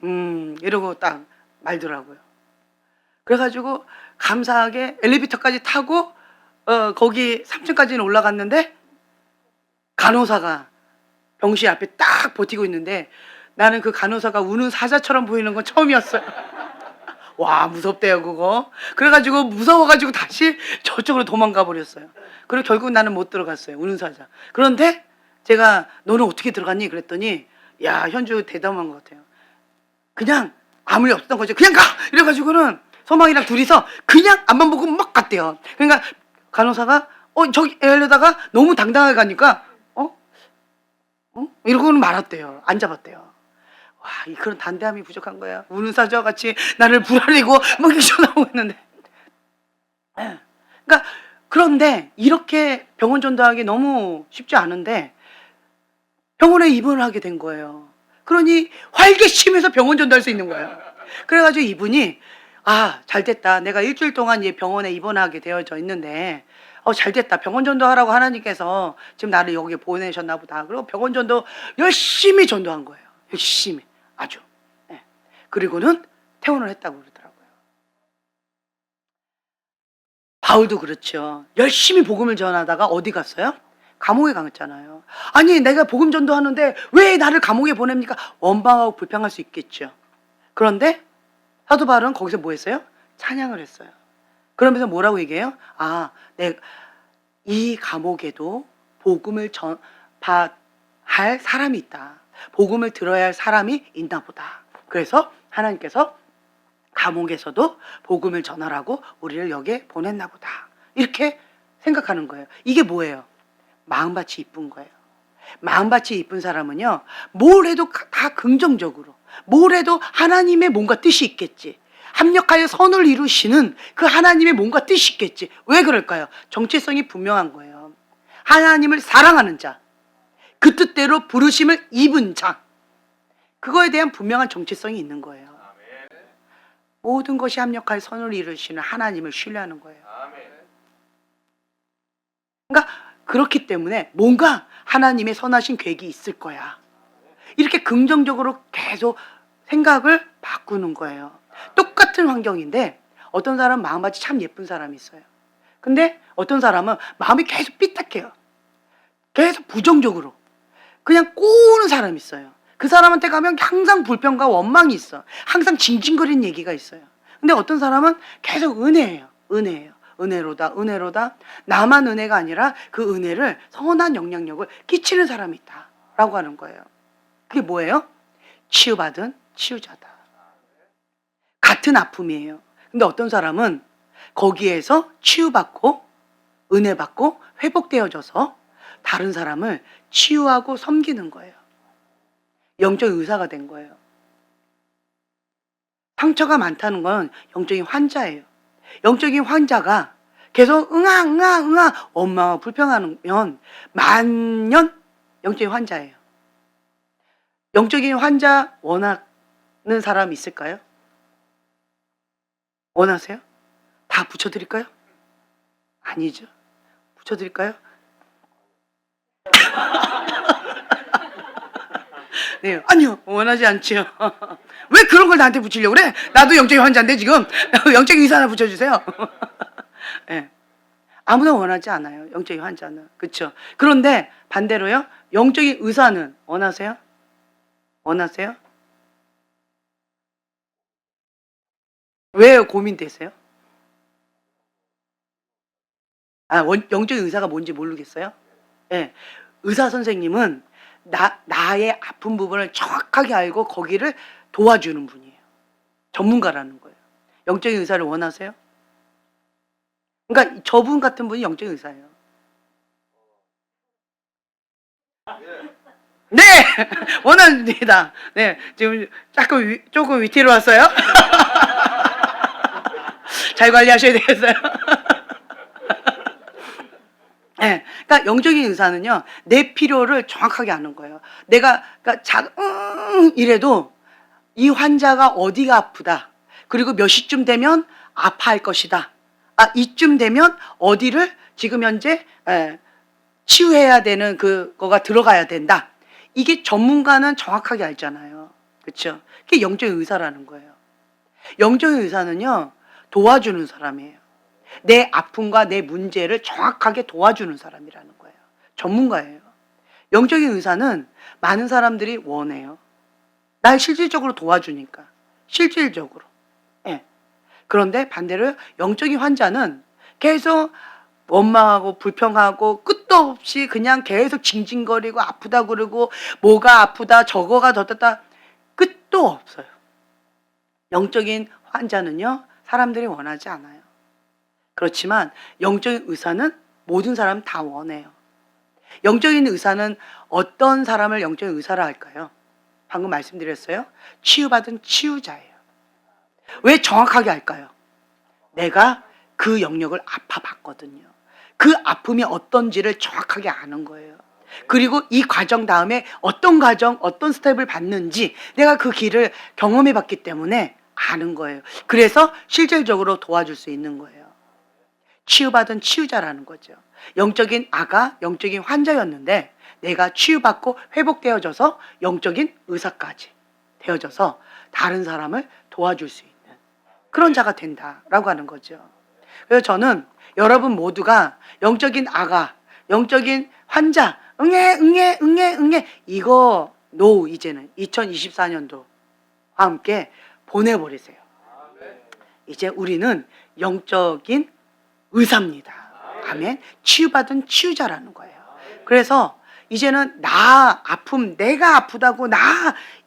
이러고 딱 말더라고요. 그래가지고 감사하게 엘리베이터까지 타고 거기 3층까지는 올라갔는데 간호사가 병실 앞에 딱 버티고 있는데 나는 그 간호사가 우는 사자처럼 보이는 건 처음이었어요. 와, 무섭대요 그거. 그래가지고 무서워가지고 다시 저쪽으로 도망가 버렸어요. 그리고 결국 나는 못 들어갔어요. 우는 사자. 그런데 제가 너는 어떻게 들어갔니? 그랬더니 야, 현주 대담한 것 같아요. 그냥 아무 일 없었던 거죠. 그냥 가! 이래가지고는 소망이랑 둘이서 그냥 앞만 보고 막 갔대요. 그러니까 간호사가 저기 이러다가 너무 당당하게 가니까 이러고는 말았대요. 안 잡았대요. 와, 그런 단대함이 부족한 거야. 우는 사자와 같이 나를 불아리고 막 이렇게 나오고 있는데. 그러니까 그런데 이렇게 병원 전도하기 너무 쉽지 않은데 병원에 입원을 하게 된 거예요. 그러니 활개치면서 병원 전도할 수 있는 거예요. 그래가지고 이분이 잘 됐다. 내가 일주일 동안 이 병원에 입원하게 되어져 있는데 잘 됐다. 병원 전도하라고 하나님께서 지금 나를 여기 보내셨나 보다. 그리고 병원 전도 열심히 전도한 거예요. 열심히 아주. 네. 그리고는 퇴원을 했다고 그러더라고요. 바울도 그렇죠. 열심히 복음을 전하다가 어디 갔어요? 감옥에 갔잖아요. 아니 내가 복음 전도하는데 왜 나를 감옥에 보냅니까? 원망하고 불평할 수 있겠죠. 그런데 사도 바울은 거기서 뭐 했어요? 찬양을 했어요. 그러면서 뭐라고 얘기해요? 내가 이 감옥에도 복음을 할 사람이 있다. 복음을 들어야 할 사람이 있나 보다. 그래서 하나님께서 감옥에서도 복음을 전하라고 우리를 여기에 보냈나 보다. 이렇게 생각하는 거예요. 이게 뭐예요? 마음밭이 이쁜 거예요. 마음밭이 이쁜 사람은요, 뭘 해도 다 긍정적으로, 뭘 해도 하나님의 뭔가 뜻이 있겠지. 합력하여 선을 이루시는 그 하나님의 뭔가 뜻이 있겠지. 왜 그럴까요? 정체성이 분명한 거예요. 하나님을 사랑하는 자, 그 뜻대로 부르심을 입은 자, 그거에 대한 분명한 정체성이 있는 거예요. 모든 것이 합력하여 선을 이루시는 하나님을 신뢰하는 거예요. 그러니까 그렇기 때문에 뭔가 하나님의 선하신 계획이 있을 거야. 이렇게 긍정적으로 계속 생각을 바꾸는 거예요. 똑같은 환경인데 어떤 사람은 마음밭이 참 예쁜 사람이 있어요. 근데 어떤 사람은 마음이 계속 삐딱해요. 계속 부정적으로 그냥 꼬우는 사람이 있어요. 그 사람한테 가면 항상 불평과 원망이 있어. 항상 징징거리는 얘기가 있어요. 근데 어떤 사람은 계속 은혜예요. 은혜로다. 나만 은혜가 아니라 그 은혜를 선한 영향력을 끼치는 사람이 있다라고 하는 거예요. 그게 뭐예요? 치유받은 치유자다. 같은 아픔이에요. 근데 어떤 사람은 거기에서 치유받고 은혜받고 회복되어져서 다른 사람을 치유하고 섬기는 거예요. 영적 의사가 된 거예요. 상처가 많다는 건 영적인 환자예요. 영적인 환자가 계속 응아 원망하고 불평하면 만년 영적인 환자예요. 영적인 환자 원하는 사람 있을까요? 원하세요? 다 붙여드릴까요? 아니죠. 붙여드릴까요? 네, 아니요, 원하지 않지요. 왜 그런 걸 나한테 붙이려고 그래? 나도 영적인 환자인데 지금 영적인 의사 하나 붙여주세요. 네. 아무나 원하지 않아요. 영적인 환자는. 그렇죠. 그런데 반대로요. 영적인 의사는 원하세요? 원하세요? 왜 고민되세요? 영적인 의사가 뭔지 모르겠어요? 네. 의사 선생님은 나의 아픈 부분을 정확하게 알고 거기를 도와주는 분이에요. 전문가라는 거예요. 영적인 의사를 원하세요? 그러니까 저분 같은 분이 영적인 의사예요. 네! 원합니다. 네. 지금 조금 위태로 왔어요? 잘 관리하셔야 되겠어요. 네, 그러니까 영적인 의사는요, 내 필요를 정확하게 아는 거예요. 내가 이래도 이 환자가 어디가 아프다. 그리고 몇 시쯤 되면 아파할 것이다. 이쯤 되면 어디를 지금 현재 치유해야 되는 그거가 들어가야 된다. 이게 전문가는 정확하게 알잖아요. 그렇죠? 그게 영적인 의사라는 거예요. 영적인 의사는요, 도와주는 사람이에요. 내 아픔과 내 문제를 정확하게 도와주는 사람이라는 거예요. 전문가예요. 영적인 의사는 많은 사람들이 원해요. 날 실질적으로 도와주니까. 실질적으로. 예. 그런데 반대로 영적인 환자는 계속 원망하고 불평하고 끝도 없이 그냥 계속 징징거리고 아프다 그러고 뭐가 아프다 저거가 덧다 끝도 없어요. 영적인 환자는요, 사람들이 원하지 않아요. 그렇지만 영적인 의사는 모든 사람 다 원해요. 영적인 의사는 어떤 사람을 영적인 의사라 할까요? 방금 말씀드렸어요. 치유받은 치유자예요. 왜 정확하게 할까요? 내가 그 영역을 아파봤거든요. 그 아픔이 어떤지를 정확하게 아는 거예요. 그리고 이 과정 다음에 어떤 과정, 어떤 스텝을 받는지 내가 그 길을 경험해 봤기 때문에 아는 거예요. 그래서 실질적으로 도와줄 수 있는 거예요. 치유받은 치유자라는 거죠. 영적인 아가, 영적인 환자였는데 내가 치유받고 회복되어져서 영적인 의사까지 되어져서 다른 사람을 도와줄 수 있는 그런 자가 된다라고 하는 거죠. 그래서 저는 여러분 모두가 영적인 아가, 영적인 환자, 응애 이거 이제는 2024년도와 함께 보내버리세요. 이제 우리는 영적인 의사입니다. 아멘. 치유받은 치유자라는 거예요. 그래서 이제는 나 아픔, 내가 아프다고 나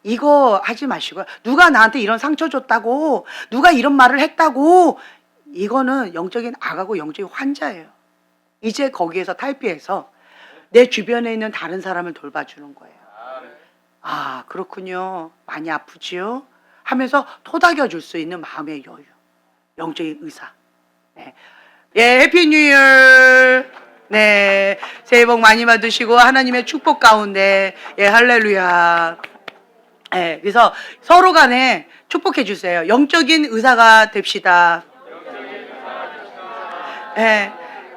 이거 하지 마시고요. 누가 나한테 이런 상처 줬다고, 누가 이런 말을 했다고, 이거는 영적인 아가고 영적인 환자예요. 이제 거기에서 탈피해서 내 주변에 있는 다른 사람을 돌봐주는 거예요. 아, 그렇군요. 많이 아프지요? 하면서 토닥여 줄 수 있는 마음의 여유. 영적인 의사. 네. 예, 해피 뉴 이어. 네. 새해 복 많이 받으시고 하나님의 축복 가운데 예, 할렐루야. 예, 그래서 서로 간에 축복해 주세요. 영적인 의사가 됩시다. 예.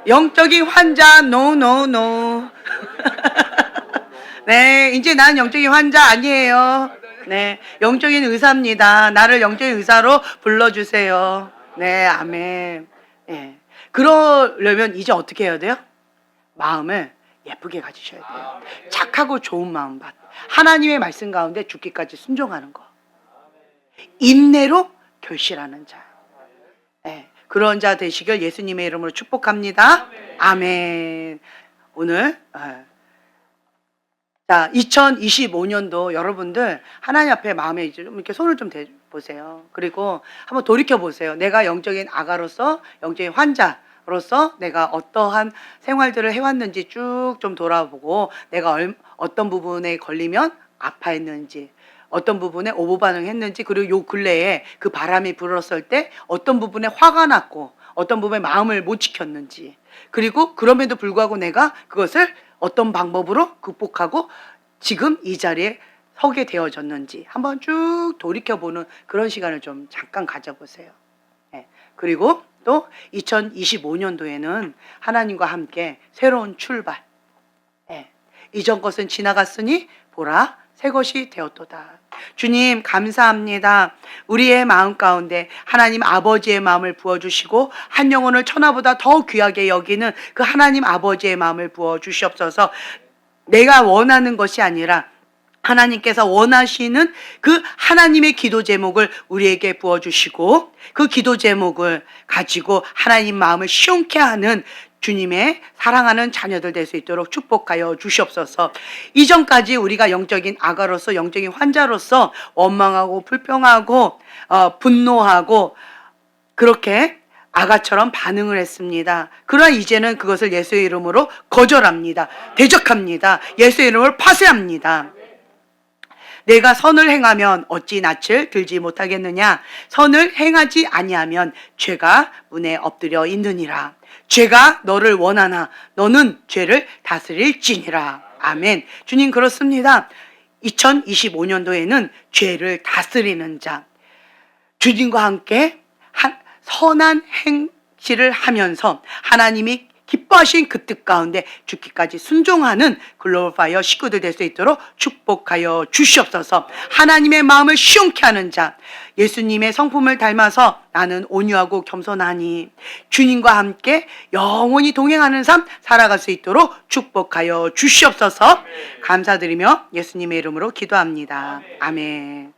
영적인 환자 노. 네, 이제 난 영적인 환자 아니에요. 네, 영적인 의사입니다. 나를 영적인 의사로 불러주세요. 네, 아멘. 네. 그러려면 이제 어떻게 해야 돼요? 마음을 예쁘게 가지셔야 돼요. 착하고 좋은 마음 받. 하나님의 말씀 가운데 죽기까지 순종하는 거. 인내로 결실하는 자. 네, 그런 자 되시길 예수님의 이름으로 축복합니다. 아멘. 오늘 자, 2025년도 여러분들 하나님 앞에 마음에 좀 이렇게 손을 좀 대보세요. 그리고 한번 돌이켜 보세요. 내가 영적인 아가로서, 영적인 환자로서 내가 어떠한 생활들을 해왔는지 쭉 좀 돌아보고 내가 어떤 부분에 걸리면 아파했는지, 어떤 부분에 오버 반응했는지, 그리고 요 근래에 그 바람이 불었을 때 어떤 부분에 화가 났고 어떤 부분에 마음을 못 지켰는지, 그리고 그럼에도 불구하고 내가 그것을 어떤 방법으로 극복하고 지금 이 자리에 서게 되어졌는지 한번 쭉 돌이켜보는 그런 시간을 좀 잠깐 가져보세요. 네. 그리고 또 2025년도에는 하나님과 함께 새로운 출발. 네. 이전 것은 지나갔으니 보라 새 것이 되었도다. 주님 감사합니다. 우리의 마음 가운데 하나님 아버지의 마음을 부어주시고 한 영혼을 천하보다 더 귀하게 여기는 그 하나님 아버지의 마음을 부어주시옵소서. 내가 원하는 것이 아니라 하나님께서 원하시는 그 하나님의 기도 제목을 우리에게 부어주시고 그 기도 제목을 가지고 하나님 마음을 시원케 하는 주님의 사랑하는 자녀들 될 수 있도록 축복하여 주시옵소서. 이전까지 우리가 영적인 아가로서, 영적인 환자로서 원망하고 불평하고 분노하고 그렇게 아가처럼 반응을 했습니다. 그러나 이제는 그것을 예수의 이름으로 거절합니다. 대적합니다. 예수의 이름으로 파쇄합니다. 내가 선을 행하면 어찌 낯을 들지 못하겠느냐? 선을 행하지 아니하면 죄가 문에 엎드려 있느니라. 죄가 너를 원하나 너는 죄를 다스릴지니라. 아멘. 주님 그렇습니다. 2025년도에는 죄를 다스리는 자, 주님과 함께 선한 행실을 하면서 하나님이 기뻐하신 그 뜻 가운데 죽기까지 순종하는 글로벌 파이어 식구들 될 수 있도록 축복하여 주시옵소서. 하나님의 마음을 시원케 하는 자, 예수님의 성품을 닮아서 나는 온유하고 겸손하니 주님과 함께 영원히 동행하는 삶 살아갈 수 있도록 축복하여 주시옵소서. 감사드리며 예수님의 이름으로 기도합니다. 아멘.